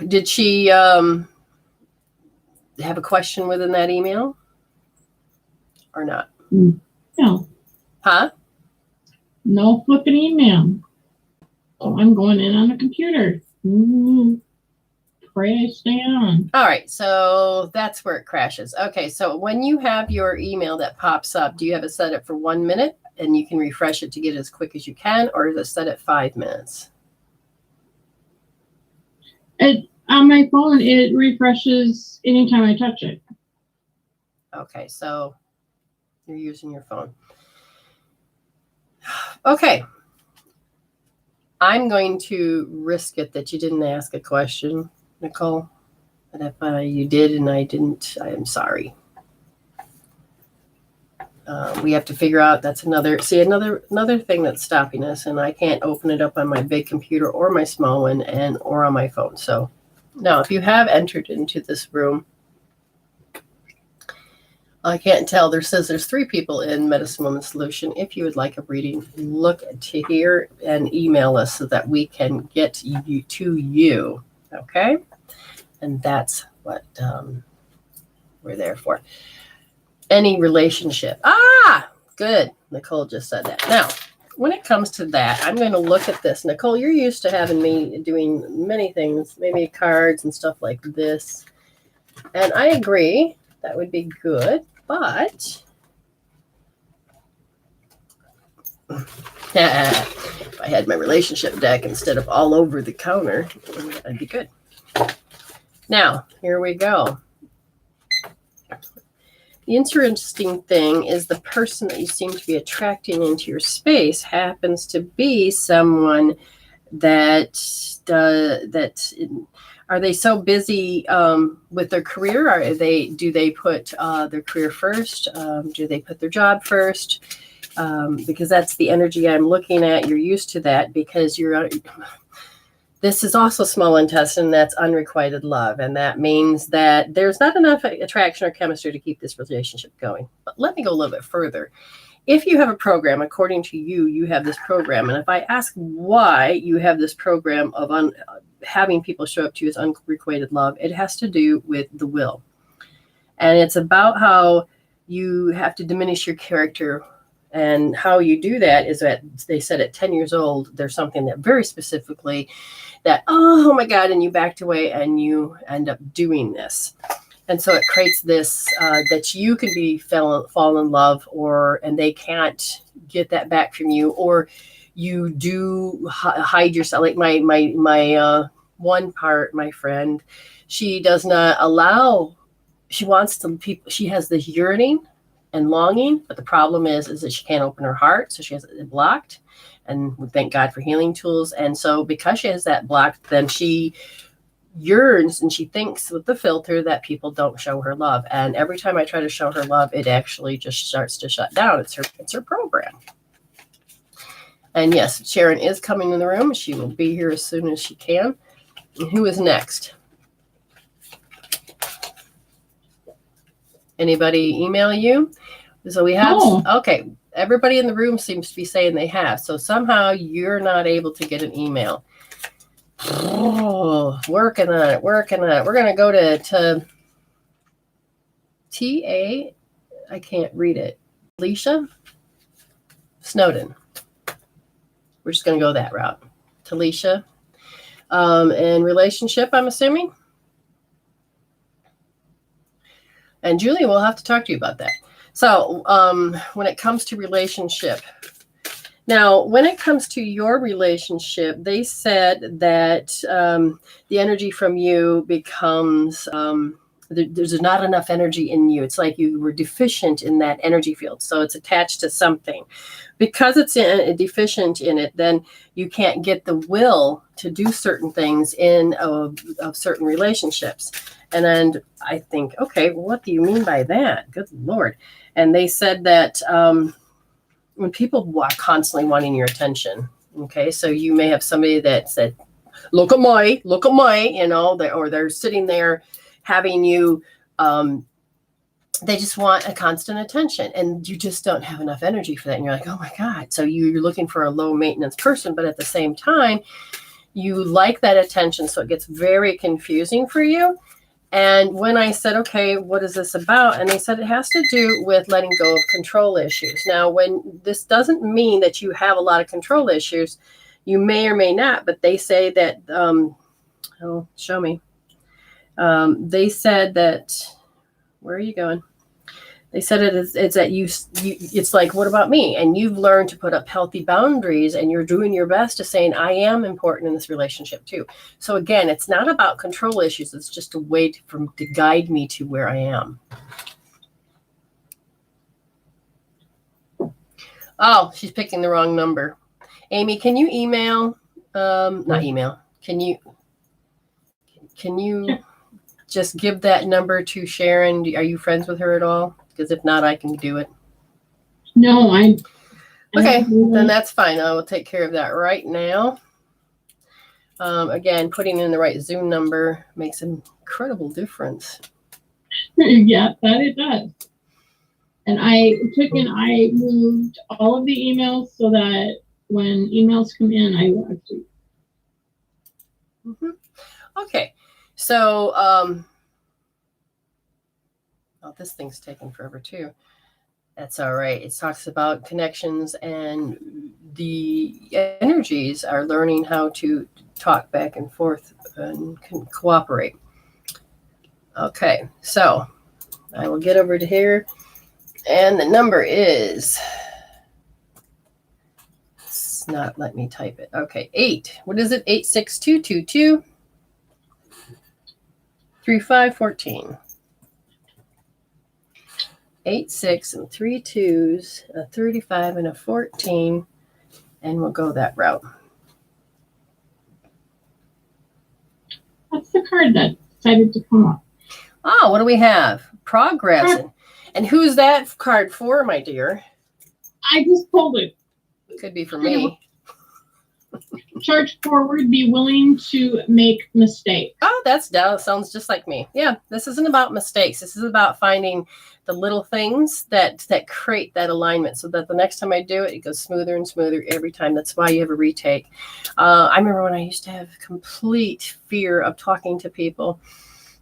Did she have a question within that email or not? No. Huh? No flipping email. So I'm going in on the computer. Pray I stay on. All right, so that's where it crashes. Okay, so when you have your email that pops up, do you have it set up for 1 minute and you can refresh it to get it as quick as you can, or is it set at 5 minutes? On my phone, it refreshes anytime I touch it. Okay, so you're using your phone. Okay. I'm going to risk it that you didn't ask a question, Nicole. But if you did and I didn't, I am sorry. We have to figure out, that's another thing that's stopping us, and I can't open it up on my big computer or my small one or on my phone. So now if you have entered into this room, I can't tell. Says there's 3 people in Medicine Woman Solution. If you would like a reading, look to here and email us so that we can get you to you. Okay? And that's what we're there for. Any relationship. Good. Nicole just said that. Now, when it comes to that, I'm going to look at this. Nicole, you're used to having me doing many things, maybe cards and stuff like this. And I agree. That would be good. But if I had my relationship deck instead of all over the counter, that'd be good. Now, here we go. The interesting thing is the person that you seem to be attracting into your space happens to be someone that are they so busy with their career? Do they put their career first? Do they put their job first? Because that's the energy I'm looking at. You're used to that because this is also small intestine. That's unrequited love. And that means that there's not enough attraction or chemistry to keep this relationship going. But let me go a little bit further. if you have a program, according to you, you have this program. And if I ask why you have this program of having people show up to you as unrequited love, it has to do with the will. And it's about how you have to diminish your character. And how you do that is that they said at 10 years old, there's something that very specifically that, oh my God, and you backed away and you end up doing this. And so it creates this that you can be fall in love, and they can't get that back from you, or you do hide yourself. Like my one part, my friend, she does not allow. She wants to people. She has this yearning and longing, but the problem is that she can't open her heart, so she has it blocked. And we thank God for healing tools. And so because she has that blocked, then she yearns and she thinks with the filter that people don't show her love. And every time I try to show her love, it actually just starts to shut down. It's her program. And yes, Sharon is coming in the room. She will be here as soon as she can. And who is next? Anybody email you? So we have, okay, everybody in the room seems to be saying they have. So somehow you're not able to get an email. Oh, working on it. We're going to go to T-A, I can't read it. Talisha Snowden. We're just going to go that route. Talisha. And relationship, I'm assuming. And Julie, we'll have to talk to you about that. So when it comes to relationship, now, when it comes to your relationship, they said that the energy from you becomes, there's not enough energy in you. It's like you were deficient in that energy field. So it's attached to something. Because it's deficient in it, then you can't get the will to do certain things in of certain relationships. And then I think, okay, well, what do you mean by that? Good Lord. And they said that when people are constantly wanting your attention, okay, so you may have somebody that said, look at my, you know, or they're sitting there having you, they just want a constant attention, and you just don't have enough energy for that. And you're like, oh my God. So you're looking for a low maintenance person, but at the same time, you like that attention. So it gets very confusing for you. And when I said, okay, what is this about? And they said it has to do with letting go of control issues. Now, when this doesn't mean that you have a lot of control issues, you may or may not, but they say that, oh, show me. They said that, where are you going? They said it's that it's like, what about me? And you've learned to put up healthy boundaries, and you're doing your best to saying, I am important in this relationship too. So again, it's not about control issues. It's just a way to guide me to where I am. Oh, she's picking the wrong number. Amy, can you email? Not email. Can you just give that number to Sharon? Are you friends with her at all? Because if not, I can do it. No, okay, then that's fine. I will take care of that right now. Again, putting in the right Zoom number makes an incredible difference. Yeah, that it does. And I moved all of the emails so that when emails come in, I will actually. Mm-hmm. Okay, so oh, this thing's taking forever too. That's all right. It talks about connections, and the energies are learning how to talk back and forth and can cooperate. Okay, so I will get over to here, and the number is, it's not let me type it. Okay, 8. What is it? 86222 3514. 8, 6, and 3 2s, a 35 and a 14, and we'll go that route. That's the card that decided to come up. Oh, what do we have? Progress. And who's that card for, my dear? I just pulled it. Could be for me. charge forward, be willing to make mistakes. Oh, that sounds just like me. Yeah, this isn't about mistakes. This is about finding the little things that create that alignment so that the next time I do it, it goes smoother and smoother every time. That's why you have a retake. I remember when I used to have complete fear of talking to people.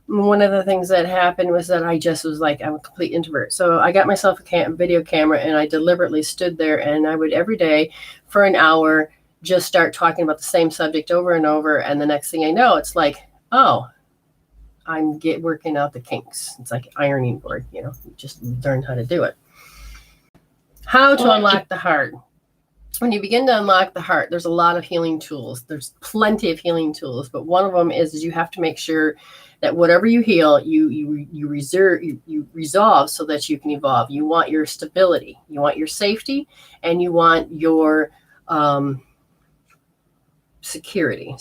One of the things that happened was that I just was like, I'm a complete introvert. So I got myself a video camera and I deliberately stood there and I would every day for an hour just start talking about the same subject over and over. And the next thing I know, it's like, oh, I'm working out the kinks. It's like ironing board, you just learn how to do it. How to unlock the heart. When you begin to unlock the heart, there's a lot of healing tools. There's plenty of healing tools, but one of them is you have to make sure that whatever you heal, you resolve so that you can evolve. You want your stability, you want your safety, and you want your security,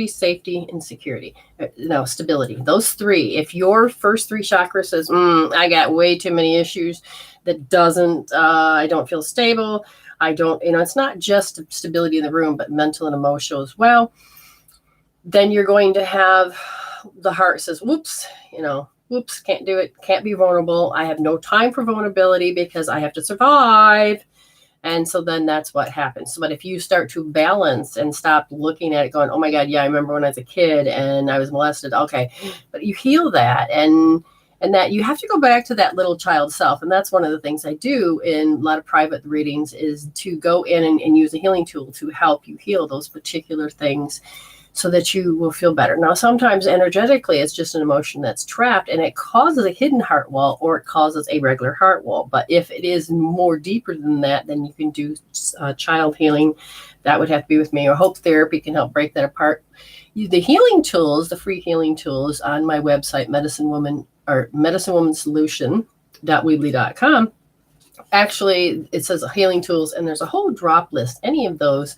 safety, and security. No, stability. Those three. If your first three chakras says, I got way too many issues, that doesn't, I don't feel stable. I don't, it's not just stability in the room, but mental and emotional as well. Then you're going to have the heart says, whoops, can't do it. Can't be vulnerable. I have no time for vulnerability because I have to survive. And so then that's what happens. But if you start to balance and stop looking at it going, oh my God, yeah, I remember when I was a kid and I was molested. Okay. But you heal that and that you have to go back to that little child self. And that's one of the things I do in a lot of private readings is to go in and use a healing tool to help you heal those particular things so that you will feel better. Now, sometimes energetically, it's just an emotion that's trapped and it causes a hidden heart wall or it causes a regular heart wall. But if it is more deeper than that, then you can do child healing. That would have to be with me, or Hope Therapy can help break that apart. The healing tools, the free healing tools on my website, medicinewomansolution.weebly.com. Actually, it says healing tools and there's a whole drop list. Any of those.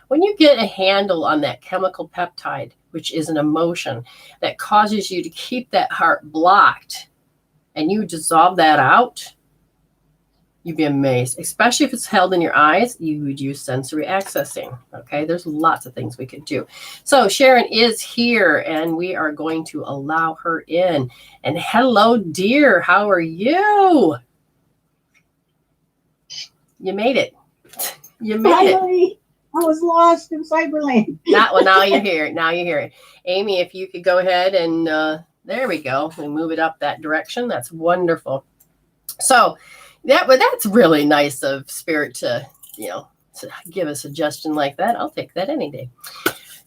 When you get a handle on that chemical peptide, which is an emotion that causes you to keep that heart blocked and you dissolve that out, you'd be amazed, especially if it's held in your eyes. You would use sensory accessing. Okay, there's lots of things we could do. So Sharon is here and we are going to allow her in. And hello, dear, how are you? You made it. You made it. I was lost in Cyberland. Now you're here. Now you're here. Amy, if you could go ahead and there we go. We move it up that direction. That's wonderful. So that's really nice of Spirit to give a suggestion like that. I'll take that any day.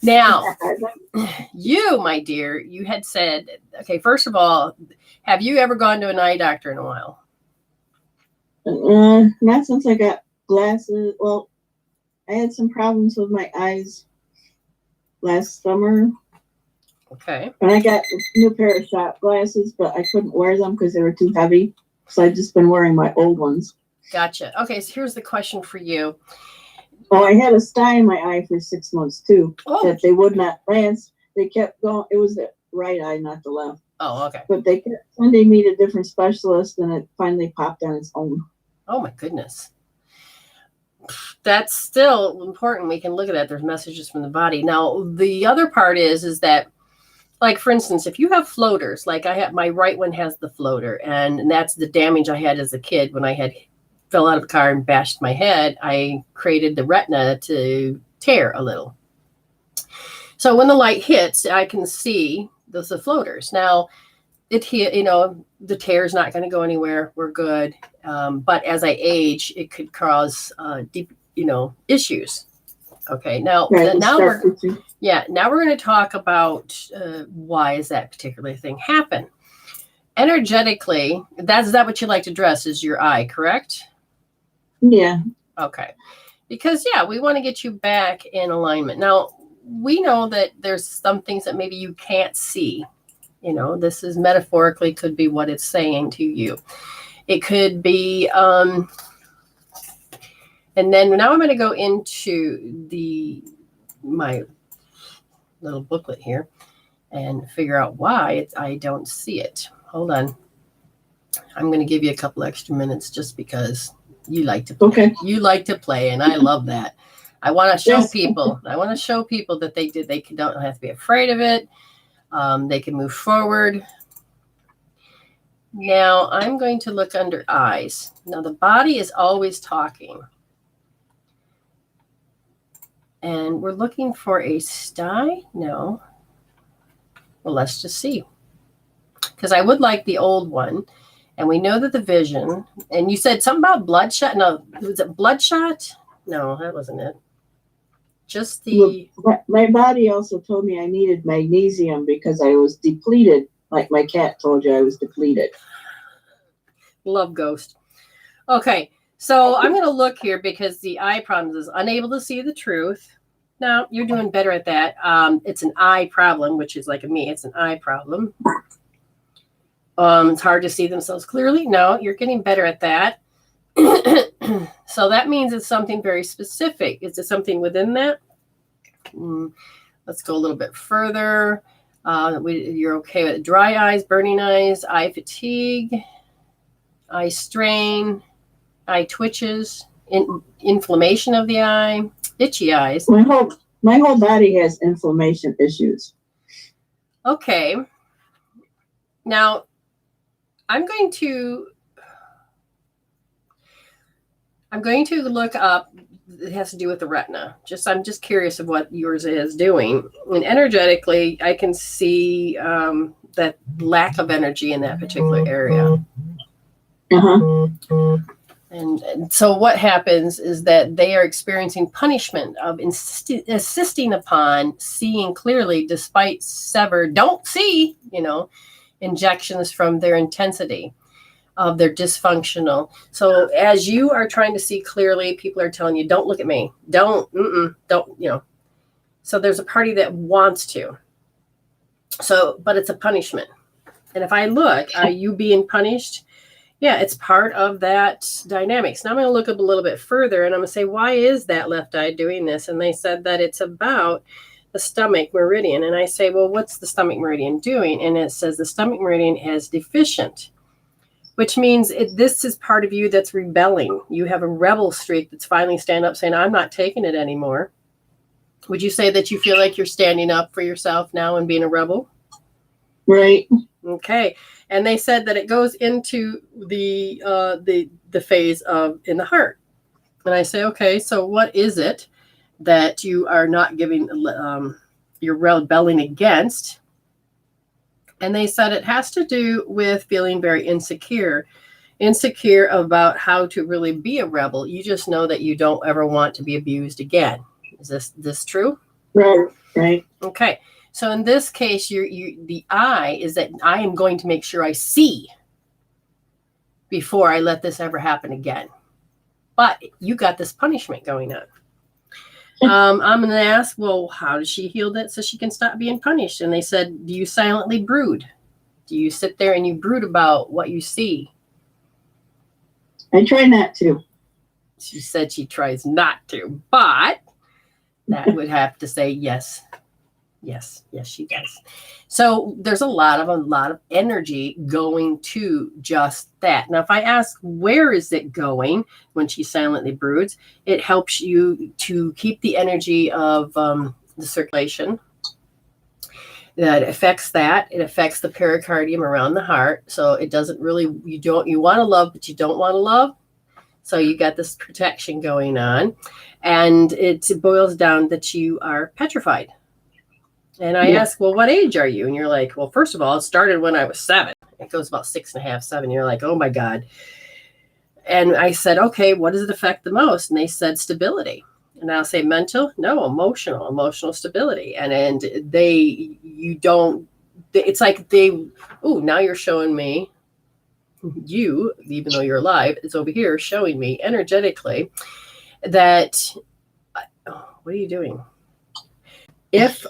Now, you, my dear, you had said, okay, first of all, have you ever gone to an eye doctor in a while? Not since I got glasses. Well, I had some problems with my eyes last summer. Okay. And I got a new pair of shot glasses, but I couldn't wear them because they were too heavy. So I've just been wearing my old ones. Gotcha. Okay, so here's the question for you. Oh, I had a sty in my eye for 6 months too. Oh. That they would not lance. They kept going. It was the right eye, not the left. Oh, okay. But they kept sending me to different specialists, and it finally popped on its own. Oh my goodness. That's still important. We can look at that. There's messages from the body. Now, the other part is that, like, for instance, if you have floaters, like I have, my right one has the floater, and that's the damage I had as a kid when I fell out of the car and bashed my head. I created the retina to tear a little. So when the light hits, I can see the floaters. Now, the tear is not going to go anywhere. We're good. But as I age, it could cause deep, issues. Okay. Now, Right, now we're going to talk about why is that particular thing happen. Energetically, is that what you like to address is your eye, correct? Yeah. Okay. Because, we want to get you back in alignment. Now, we know that there's some things that maybe you can't see. This is metaphorically could be what it's saying to you. It could be, and then now I'm going to go into my little booklet here and figure out why I don't see it. Hold on. I'm going to give you a couple extra minutes just because you like to play. Okay. You like to play, and I love that. I want to show Yes. people. I want to show people that they don't have to be afraid of it. They can move forward. Now I'm going to look under eyes. Now the body is always talking. And we're looking for a sty? No. Well, let's just see. Because I would like the old one. And we know that the vision, and you said something about bloodshot. No, was it bloodshot? No, that wasn't it. Just the... My body also told me I needed magnesium because I was depleted. Like my cat told you I was depleted. Love ghost. Okay, so I'm going to look here because the eye problem is unable to see the truth. Now, you're doing better at that. It's an eye problem, which is like me. It's an eye problem. It's hard to see themselves clearly. No, you're getting better at that. So that means it's something very specific. Is it something within that? Let's go a little bit further. You're okay with dry eyes, burning eyes, eye fatigue, eye strain, eye twitches, inflammation of the eye, itchy eyes. My whole body has inflammation issues. Okay. Now, I'm going to look up. It has to do with the retina. I'm just curious of what yours is doing. And energetically, I can see that lack of energy in that particular area. Uh-huh. And so what happens is that they are experiencing punishment of insisting upon seeing clearly despite injections from their intensity of their dysfunctional. So as you are trying to see clearly, people are telling you, don't look at me. Don't. So there's a party that wants to. So, but it's a punishment. And if I look, are you being punished? Yeah, it's part of that dynamics. Now I'm going to look up a little bit further and I'm going to say, why is that left eye doing this? And they said that it's about the stomach meridian. And I say, well, what's the stomach meridian doing? And it says the stomach meridian is deficient, which means this is part of you that's rebelling. You have a rebel streak that's finally stand up saying, I'm not taking it anymore. Would you say that you feel like you're standing up for yourself now and being a rebel? Right. Okay. And they said that it goes into the phase of in the heart. And I say, okay, so what is it that you are not giving, you're rebelling against? And they said it has to do with feeling very insecure about how to really be a rebel. You just know that you don't ever want to be abused again. Is this true? Right. Okay. So in this case, the eye is that I am going to make sure I see before I let this ever happen again. But you got this punishment going on. I'm going to ask, well, how does she heal that so she can stop being punished? And they said, do you silently brood? Do you sit there and you brood about what you see? I try not to. She said she tries not to, but that would have to say yes. Yes, she does. So there's a lot of energy going to just that. Now, if I ask, where is it going when she silently broods, it helps you to keep the energy of the circulation. That affects that. It affects the pericardium around the heart. So it doesn't really, you want to love, but you don't want to love. So you got this protection going on. And it boils down that you are petrified. And I ask, well, what age are you? And you're like, well, first of all, it started when I was 7. It goes about 6.5, 7. You're like, oh my God. And I said, okay, what does it affect the most? And they said stability. And I'll say mental, no, emotional stability. And it's like now you're showing me, you, even though you're alive, is over here showing me energetically that, what are you doing? If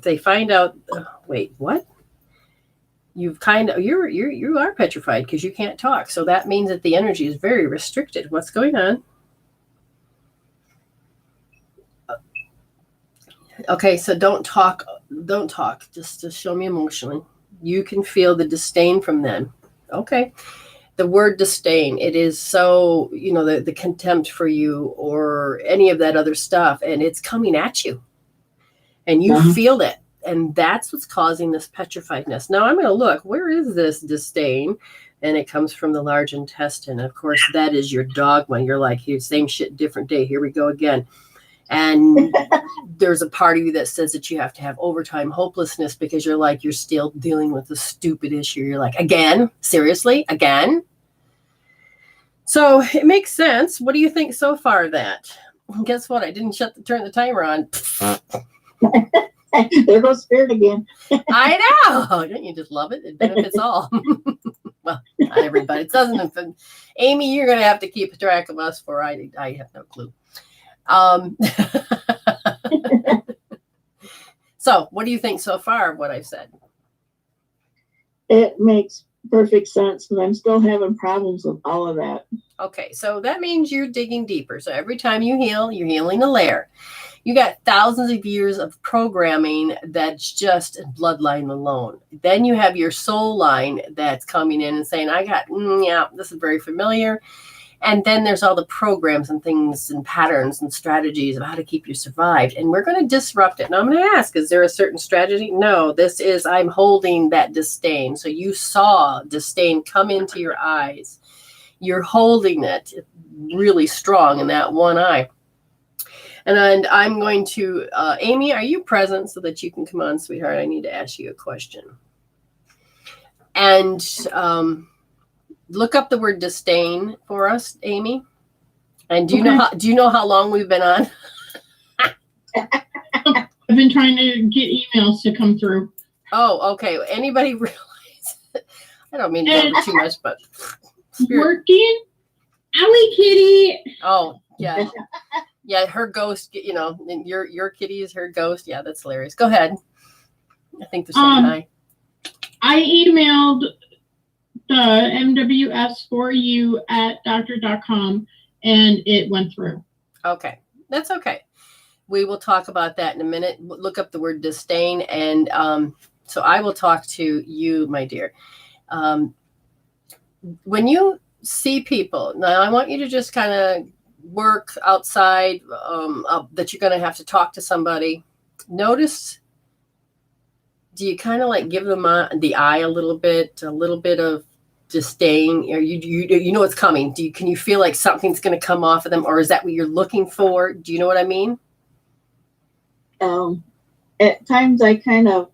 they find out, wait, what? You are petrified because you can't talk. So that means that the energy is very restricted. What's going on? Okay, so don't talk. Just show me emotionally. You can feel the disdain from them. Okay. the word disdain, it is so, the contempt for you or any of that other stuff, and it's coming at you and you feel it. And that's what's causing this petrifiedness. Now I'm going to look, where is this disdain? And it comes from the large intestine. Of course, that is your dogma. You're like, here, same shit, different day. Here we go again. And there's a part of you that says that you have to have overtime hopelessness because you're still dealing with the stupid issue. You're like, again? Seriously? Again? So it makes sense. What do you think so far of that? Guess what? I didn't turn the timer on. There goes spirit again. I know. Don't you just love it? It benefits all. Well, not everybody. It doesn't. Amy, you're going to have to keep track of us, for I have no clue. So what do you think so far of what I've said? It makes perfect sense, but I'm still having problems with all of that. Okay, so that means you're digging deeper. So every time you heal, you're healing a layer. You got thousands of years of programming that's just bloodline alone. Then you have your soul line that's coming in and saying, yeah, this is very familiar. And then there's all the programs and things and patterns and strategies of how to keep you survived. And we're going to disrupt it. And I'm going to ask, is there a certain strategy? No, this is, I'm holding that disdain. So you saw disdain come into your eyes. You're holding it really strong in that one eye. And I'm going to, Amy, are you present so that you can come on, sweetheart? I need to ask you a question. And, look up the word disdain for us, Amy. And do you know how long we've been on? I've been trying to get emails to come through. Oh, okay. Anybody realize? I don't mean to go too much, but working. Owie, kitty. Oh, yeah. Yeah, her ghost, your kitty is her ghost. Yeah, that's hilarious. Go ahead. I think they're saying hi. I emailed the MWS for you at doctor.com and it went through. Okay. That's okay. We will talk about that in a minute. Look up the word disdain. And so I will talk to you, my dear. When you see people, now I want you to just kind of work outside that you're going to have to talk to somebody. Notice, do you kind of like give them the eye a little bit of disdain, or you know it's coming? Can you feel like something's going to come off of them, or is that what you're looking for? Do you know what I mean? At times I kind of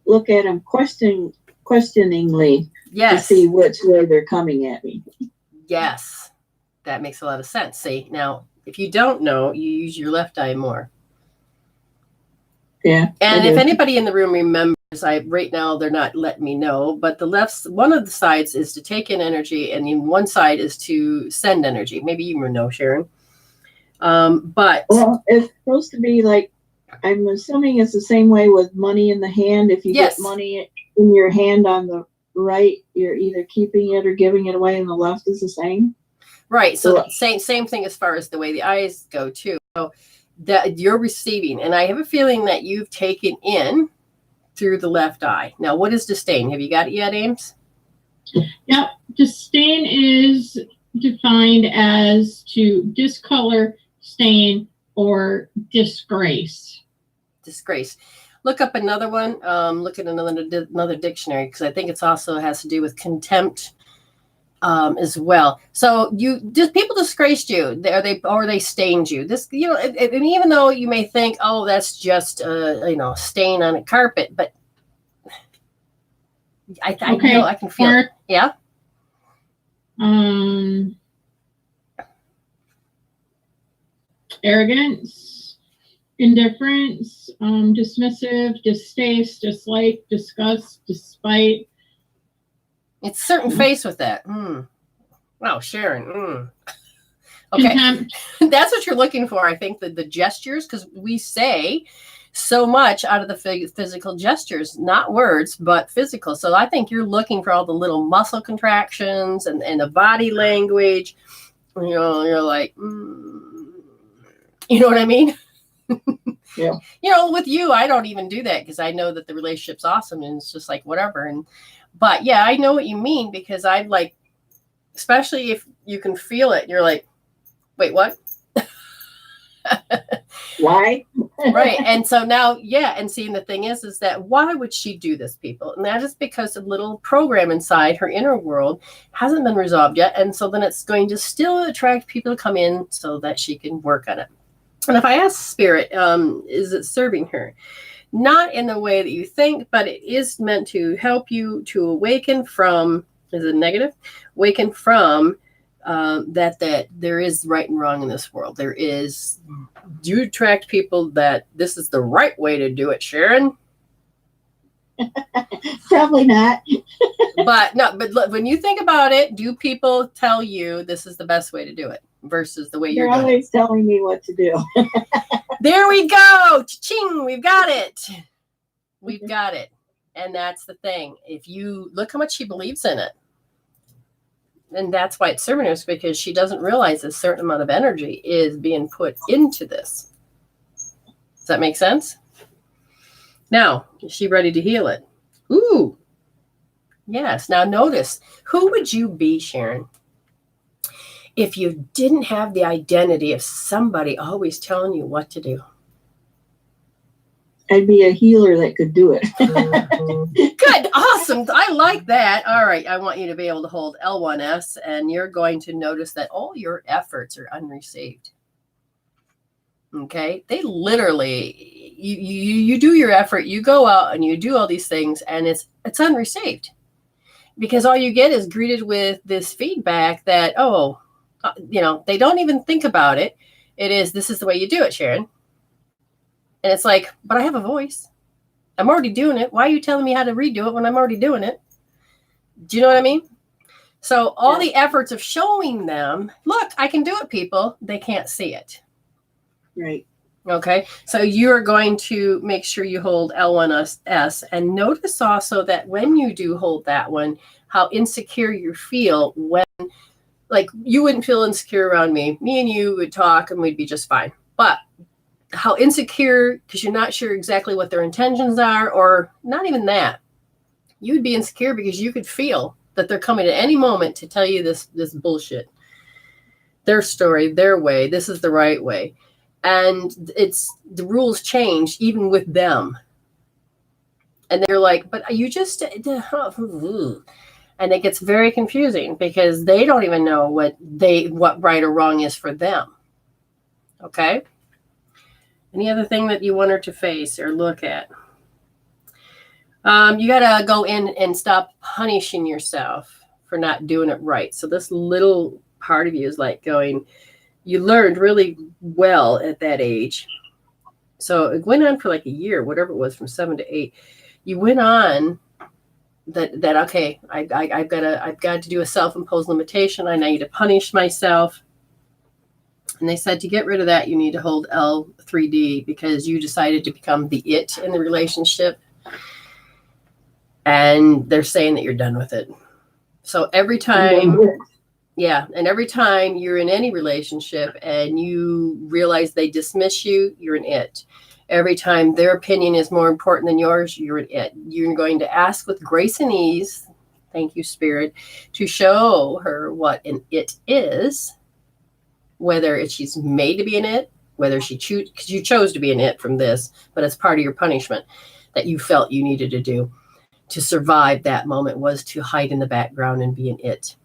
look at them questioningly to see which way they're coming at me. Yes, that makes a lot of sense. See, now if you don't know, you use your left eye more. Yeah. And if anybody in the room remembers, right now they're not letting me know, but one of the sides is to take in energy, and then one side is to send energy. Maybe you know, Sharon. But it's supposed to be like, I'm assuming it's the same way with money in the hand. If you get money in your hand on the right, you're either keeping it or giving it away, and the left is the same. Right. So same thing as far as the way the eyes go too. So that you're receiving, and I have a feeling that you've taken in through the left eye. Now, what is disdain? Have you got it yet, Ames? Yep. Disdain is defined as to discolor, stain, or disgrace. Disgrace. Look up another one. Look at another dictionary, because I think it's also has to do with contempt as well. So people disgraced you, or they stained you. This, and even though you may think, oh, that's just a stain on a carpet, but I know I can feel it. Yeah. Arrogance, indifference, dismissive, distaste, dislike, disgust, despite. It's certain face with that. Wow, Sharon. Okay. Contempt. That's what you're looking for. I think the gestures, because we say so much out of the physical gestures, not words, but physical. So I think you're looking for all the little muscle contractions and the body language. You're like, you know what I mean? Yeah. With you, I don't even do that because I know that the relationship's awesome and it's just like whatever. But yeah, I know what you mean, because I've especially if you can feel it. You're like, wait, what? Why? Right. And so now, and seeing the thing is that why would she do this, people? And that is because a little program inside her inner world hasn't been resolved yet. And so then it's going to still attract people to come in so that she can work on it. And if I ask Spirit, is it serving her? Not in the way that you think, but it is meant to help you to awaken from, is it negative? Awaken from that there is right and wrong in this world. There is, you attract people that this is the right way to do it, Sharon? Probably not. But look, when you think about it, do people tell you this is the best way to do it versus the way you're doing it? They're always telling me what to do. There we go. Cha-ching, we've got it. We've got it. And that's the thing. If you look how much she believes in it. And that's why it's serving her, because she doesn't realize a certain amount of energy is being put into this. Does that make sense? Now, is she ready to heal it? Ooh. Yes. Now notice, who would you be, Sharon, if you didn't have the identity of somebody always telling you what to do? I'd be a healer that could do it. Good. Awesome. I like that. All right. I want you to be able to hold L1S, and you're going to notice that all your efforts are unreceived. Okay. They literally, you do your effort, you go out and you do all these things, and it's unreceived, because all you get is greeted with this feedback that, they don't even think about it. This is the way you do it, Sharon. And it's like, but I have a voice. I'm already doing it. Why are you telling me how to redo it when I'm already doing it? Do you know what I mean? So all the efforts of showing them, look, I can do it, people, they can't see it. Right. Okay. So you're going to make sure you hold L1S, and notice also that when you do hold that one, how insecure you feel when, like, you wouldn't feel insecure around me. Me and you would talk and we'd be just fine. But how insecure, because you're not sure exactly what their intentions are, or not even that. You'd be insecure because you could feel that they're coming at any moment to tell you this bullshit. Their story, their way, this is the right way. And the rules change even with them. And they're like, but you just, and it gets very confusing because they don't even know what right or wrong is for them. Okay? Any other thing that you want her to face or look at? You got to go in and stop punishing yourself for not doing it right. So this little part of you is like going, you learned really well at that age. So it went on for like a year, whatever it was, from 7 to 8. You went on that okay, I've got to do a self-imposed limitation. I need to punish myself. And they said to get rid of that, you need to hold L3D, because you decided to become the it in the relationship. And they're saying that you're done with it. So every time, every time you're in any relationship and you realize they dismiss you, you're an it. Every time their opinion is more important than yours, you're an it. You're going to ask with grace and ease, thank you, Spirit, to show her what an it is. Whether she's made to be an it, whether because you chose to be an it from this, but it's part of your punishment that you felt you needed to do to survive that moment, was to hide in the background and be an it.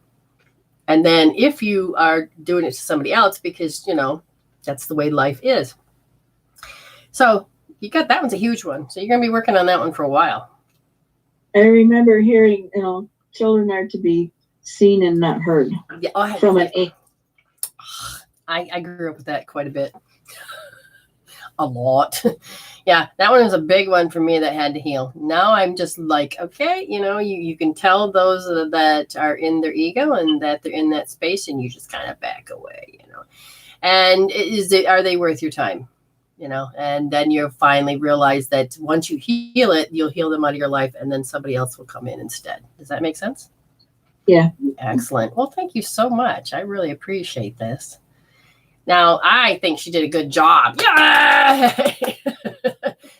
And then if you are doing it to somebody else, because, that's the way life is. So you got, that one's a huge one. So you're going to be working on that one for a while. I remember hearing, children are to be seen and not heard. Yeah, from an age. I grew up with that quite a bit. A lot. Yeah, that one was a big one for me that had to heal. Now I'm just like, okay, you can tell those that are in their ego and that they're in that space, and you just kind of back away, And are they worth your time? And then you'll finally realize that once you heal it, you'll heal them out of your life, and then somebody else will come in instead. Does that make sense? Yeah. Excellent. Well, thank you so much. I really appreciate this. Now, I think she did a good job. Yay!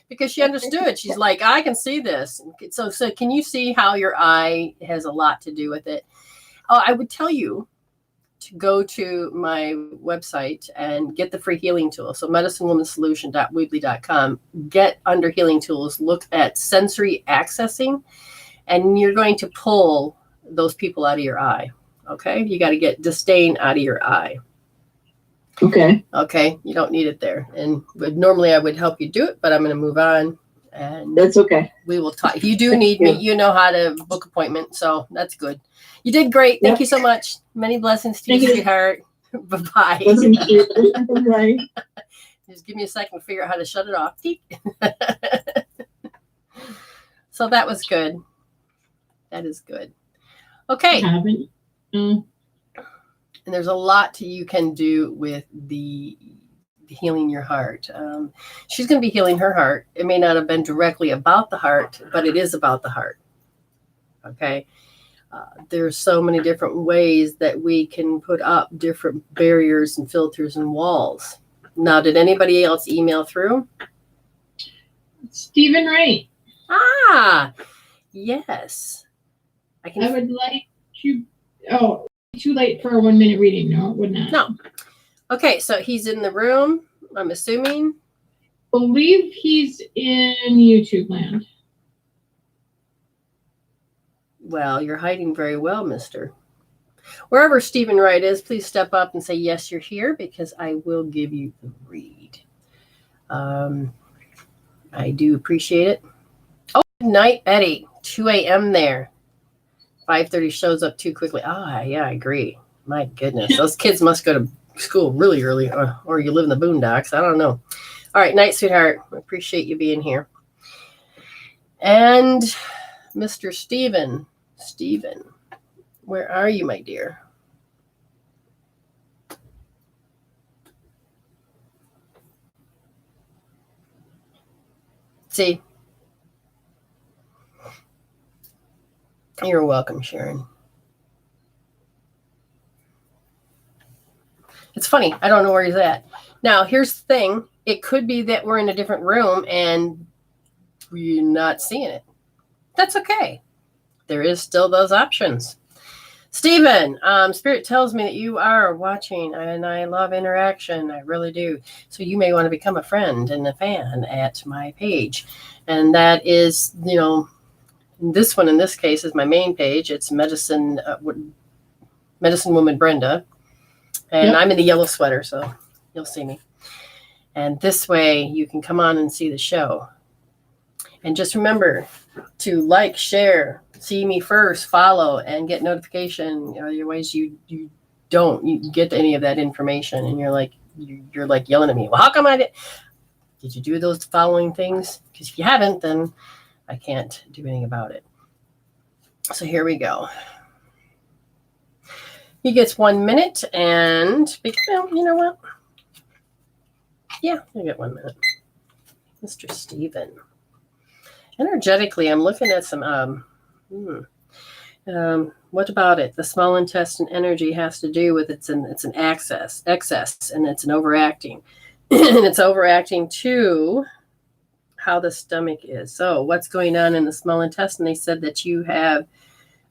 Because she understood. She's like, I can see this. So can you see how your eye has a lot to do with it? I would tell you to go to my website and get the free healing tool. So medicinewomansolution.weebly.com. Get under healing tools, look at sensory accessing, and you're going to pull those people out of your eye. Okay? You got to get disdain out of your eye. Okay. Okay? You don't need it there. And normally I would help you do it, but I'm going to move on. And that's okay. We will talk. If you do need me, you know how to book appointment. So that's good. You did great. Thank you so much. Many blessings to you, sweetheart. Bye-bye. Bye. Just give me a second to figure out how to shut it off. So that was good. That is good. Okay. And there's a lot you can do with the healing your heart. She's going to be healing her heart. It may not have been directly about the heart, but it is about the heart. Okay. There's so many different ways that we can put up different barriers and filters and walls. Now, did anybody else email through? Stephen Wright. Ah, yes. I would like to. Oh, too late for a 1 minute reading. No, it would not. No. Okay, so he's in the room, I'm assuming. Believe he's in YouTube land. Well, you're hiding very well, mister. Wherever Stephen Wright is, please step up and say, yes, you're here, because I will give you the read. I do appreciate it. Oh, good night, Eddie. 2 a.m. there. 5:30 shows up too quickly. Ah, yeah, I agree. My goodness. Those kids must go to school really early, or you live in the boondocks. I don't know. All right, night, sweetheart. I appreciate you being here. And Mr. Stephen, where are you, my dear? See? You're welcome, Sharon. It's funny. I don't know where he's at. Now, here's the thing. It could be that we're in a different room and we're not seeing it. That's okay. There is still those options. Stephen, Spirit tells me that you are watching, and I love interaction. I really do. So you may want to become a friend and a fan at my page. And that is, this one in this case is my main page. It's Medicine Woman Brenda. And I'm in the yellow sweater, so you'll see me. And this way you can come on and see the show. And just remember to like, share, see me first, follow, and get notification. Otherwise you don't get any of that information, and you're like yelling at me. Well, how come I did you do those following things? Because if you haven't, then I can't do anything about it. So here we go. He gets 1 minute, and you know what? Yeah, you get 1 minute. Mr. Stephen. Energetically, I'm looking at some, what about it? The small intestine energy has to do with it's an excess, and it's an overacting. And it's overacting to how the stomach is. So what's going on in the small intestine? They said that you have,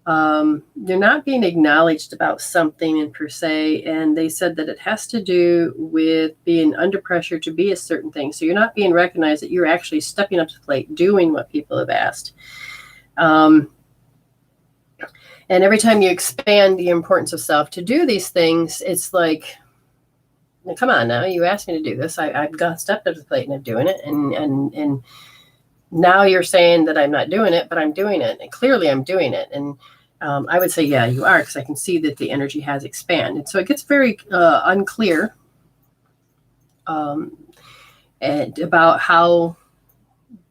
you're not being acknowledged about something in per se. And they said that it has to do with being under pressure to be a certain thing. So you're not being recognized that you're actually stepping up to the plate, doing what people have asked. And every time you expand the importance of self to do these things, it's like, come on now, you asked me to do this. I've got stepped up to the plate and I'm doing it. And now you're saying that I'm not doing it, but I'm doing it. And clearly I'm doing it. And I would say, yeah, you are, because I can see that the energy has expanded. So it gets very unclear and about how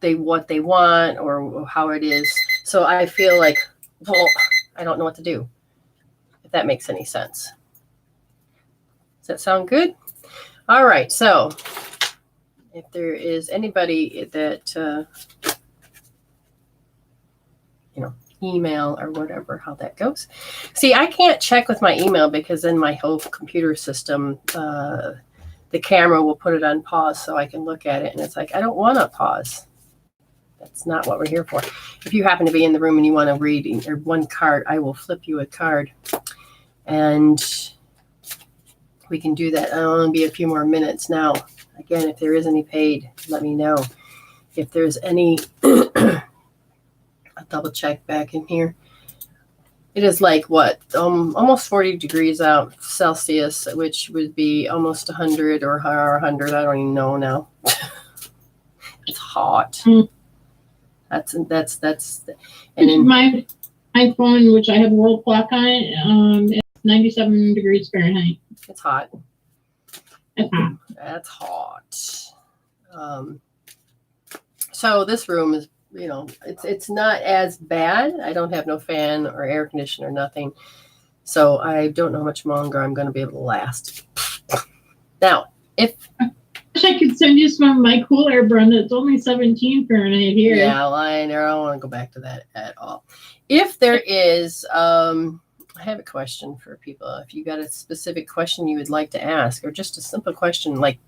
what they want or how it is. So I feel like, well, I don't know what to do, if that makes any sense. Does that sound good? All right. So if there is anybody that, email or whatever, how that goes. See, I can't check with my email because in my whole computer system, the camera will put it on pause so I can look at it. And it's like, I don't want to pause. That's not what we're here for. If you happen to be in the room and you want to read or one card, I will flip you a card. And we can do that. It'll only be a few more minutes now. Again, if there is any paid, let me know. If there's any, I'll double check back in here. It is like what, almost 40 degrees out Celsius, which would be almost 100 or 100. I don't even know now. It's hot. That's and then my iPhone, which I have world clock on it, it's 97 degrees Fahrenheit. it's hot. It's hot. That's hot. So this room is, it's not as bad. I don't have no fan or air conditioner, nothing. So I don't know how much longer I'm going to be able to last. Now, if I wish I could send you some of my cooler, Brenda. It's only 17 Fahrenheit here. yeah, well, I don't want to go back to that at all. If there is, I have a question for people. If you got a specific question you would like to ask, or just a simple question like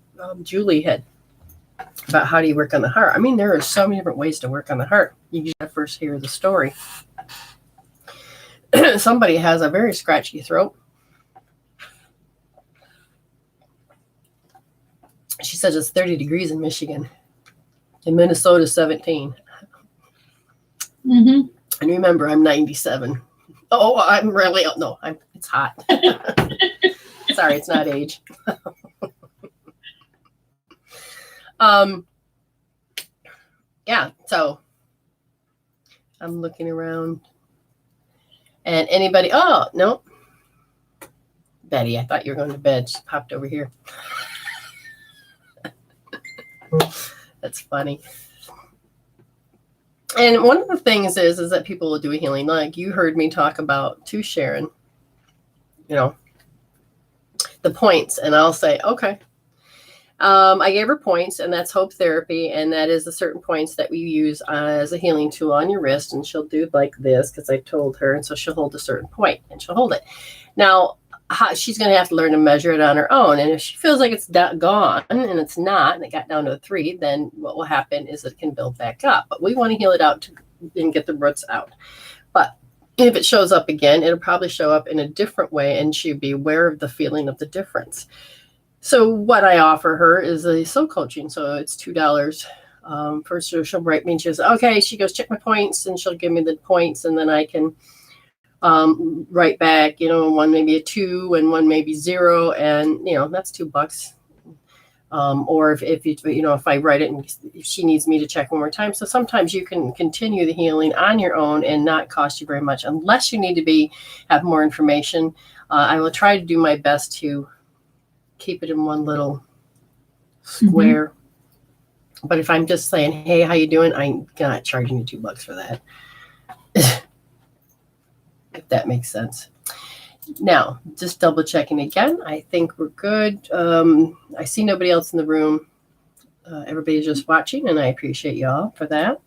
Julie had about how do you work on the heart. I mean, there are so many different ways to work on the heart. You just gotta first hear the story. Somebody has a very scratchy throat. She says it's 30 degrees in Michigan. In Minnesota, 17. Mm-hmm. And remember, I'm 97. Oh, I'm really, no, it's hot. Sorry, it's not age. Yeah, so I'm looking around. And anybody, oh, no. Betty, I thought you were going to bed. She popped over here. That's funny. And one of the things is that people will do a healing. Like you heard me talk about to Sharon, the points. And I'll say, okay. I gave her points, and that's hope therapy. And that is the certain points that we use as a healing tool on your wrist. And she'll do like this because I told her. And so she'll hold a certain point and she'll hold it. Now, she's going to have to learn to measure it on her own. And if she feels like it's gone and it's not, and it got down to a 3, then what will happen is it can build back up. But we want to heal it out and get the roots out. But if it shows up again, it'll probably show up in a different way, and she'll be aware of the feeling of the difference. So what I offer her is a soul coaching. So it's $2. First, she'll write me and she says, okay, she goes, check my points, and she'll give me the points, and then I can write back, one maybe a 2 and one maybe 0, and that's $2. Or if I write it and if she needs me to check one more time. So sometimes you can continue the healing on your own and not cost you very much, unless you need to have more information. I will try to do my best to keep it in one little square. Mm-hmm. But if I'm just saying, hey, how you doing? I'm not charging you $2 for that. If that makes sense. Now, just double checking again. I think we're good. I see nobody else in the room. Everybody's just watching, and I appreciate y'all for that.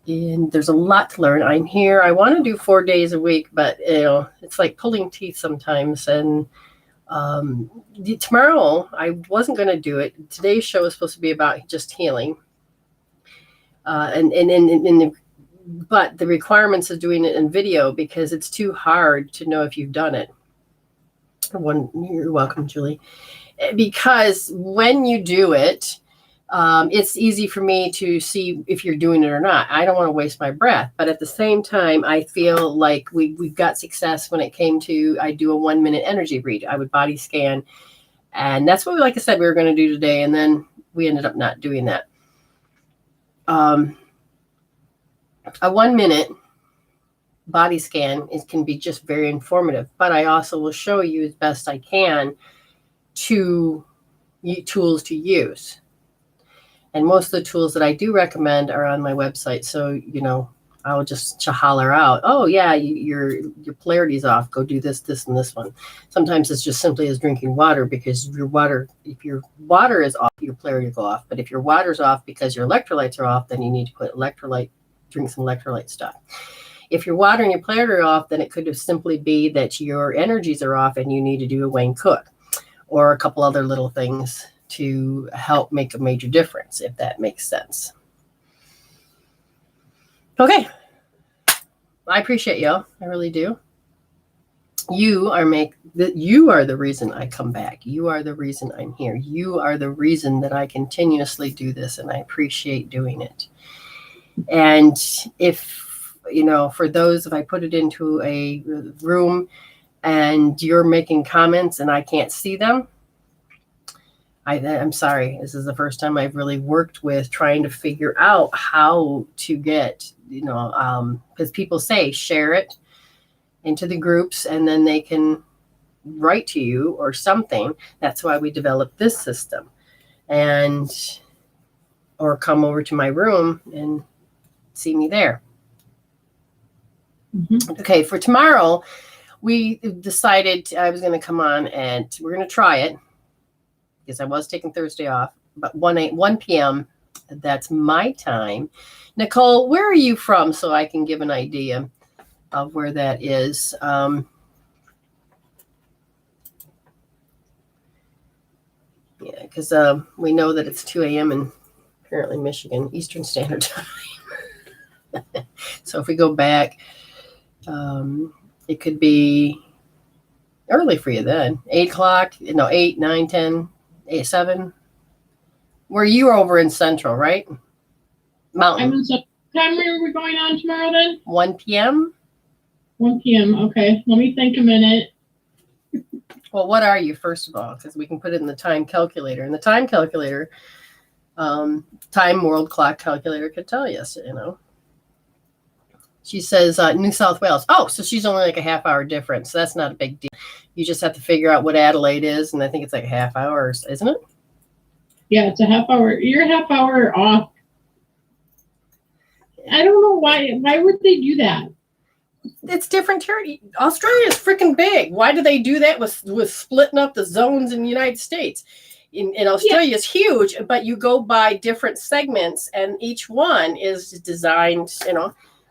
And there's a lot to learn. I'm here. I want to do 4 days a week, but it's like pulling teeth sometimes. And tomorrow I wasn't going to do it. Today's show is supposed to be about just healing. But the requirements of doing it in video, because it's too hard to know if you've done it. You're welcome, Julie. Because when you do it, it's easy for me to see if you're doing it or not. I don't want to waste my breath. But at the same time, I feel like we've got success when it came to, I do a 1-minute energy read. I would body scan. And that's what, like I said, we were going to do today. And then we ended up not doing that. A 1-minute body scan can be just very informative, but I also will show you as best I can tools to use. And most of the tools that I do recommend are on my website. So, I'll just holler out, oh yeah, your polarity's off. Go do this, this, and this one. Sometimes it's just simply as drinking water, because if your water is off, your polarity will go off. But if your water's off because your electrolytes are off, then you need to put drink some electrolyte stuff. If your water and your polarity are off, then it could have simply be that your energies are off and you need to do a Wayne Cook or a couple other little things to help make a major difference, if that makes sense. Okay. I appreciate y'all. I really do. You are the reason I come back. You are the reason I'm here. You are the reason that I continuously do this, and I appreciate doing it. And if, for those, if I put it into a room and you're making comments and I can't see them, I'm sorry. This is the first time I've really worked with trying to figure out how to get, because people say share it into the groups and then they can write to you or something. That's why we developed this system. Or come over to my room and see me there. Mm-hmm. Okay, for tomorrow, we decided I was going to come on and we're going to try it because I was taking Thursday off, but 1 p.m., that's my time. Nicole, where are you from so I can give an idea of where that is? Yeah, because we know that it's 2 a.m. in apparently Michigan, Eastern Standard Time. So if we go back, it could be early for you then. 8 o'clock, 8, 9, 10, 8, 7. Where you are over in Central, right? Mountain. I'm in Central. What time are we going on tomorrow then? 1 p.m. 1 p.m. Okay. Let me think a minute. Well, what are you, first of all? Because we can put it in the time calculator. And the time calculator, time world clock calculator could tell you, She says New South Wales. Oh, so she's only like a half hour difference. So that's not a big deal. You just have to figure out what Adelaide is. And I think it's like a half hour, isn't it? Yeah, it's a half hour. You're a half hour off. I don't know why. Why would they do that? It's different territory. Australia is freaking big. Why do they do that with splitting up the zones in the United States? In Australia is huge, but you go by different segments, and each one is designed.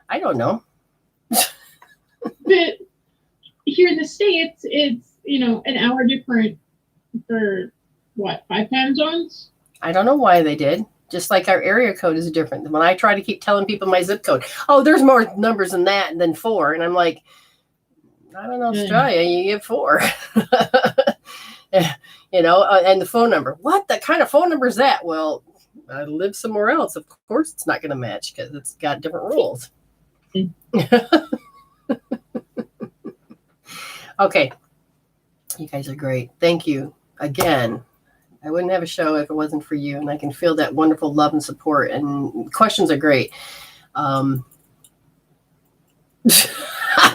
I don't know. But here in the States, it's an hour different for what, 5 time zones? I don't know why they did. Just like our area code is different. When I try to keep telling people my zip code, oh, there's more numbers than that than 4. And I'm like, I don't know, Australia, you get 4. And the phone number. What? The kind of phone number is that? Well, I live somewhere else. Of course it's not going to match because it's got different rules. Okay. You guys are great. Thank you again. I wouldn't have a show if it wasn't for you, and I can feel that wonderful love and support, and questions are great.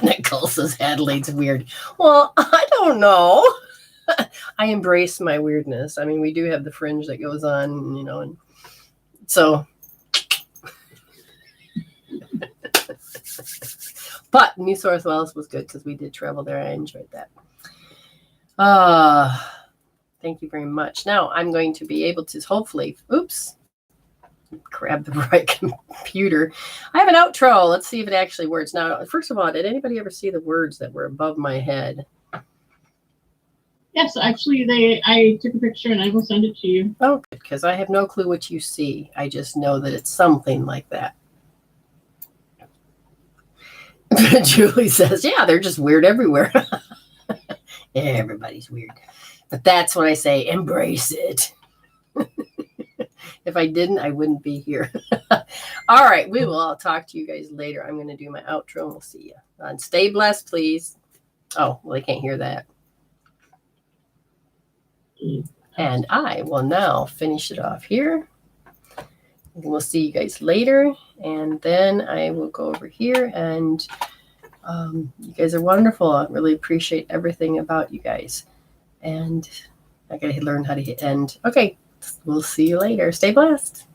Nicole says Adelaide's weird. Well, I don't know. I embrace my weirdness. I mean, we do have the fringe that goes on, and so. But New South Wales was good because we did travel there. I enjoyed that. Thank you very much. Now I'm going to be able to hopefully, grab the right computer. I have an outro. Let's see if it actually works. Now, first of all, did anybody ever see the words that were above my head? Yes, actually, I took a picture and I will send it to you. Oh, good, because I have no clue what you see. I just know that it's something like that. Julie says, yeah, they're just weird everywhere. Everybody's weird. But that's when I say, embrace it. If I didn't, I wouldn't be here. All right, we will. I'll talk to you guys later. I'm going to do my outro and we'll see you. And stay blessed, please. Oh, well, they can't hear that. And I will now finish it off here. We'll see you guys later. And then I will go over here and you guys are wonderful. I really appreciate everything about you guys. And I got to learn how to hit end. Okay, we'll see you later. Stay blessed.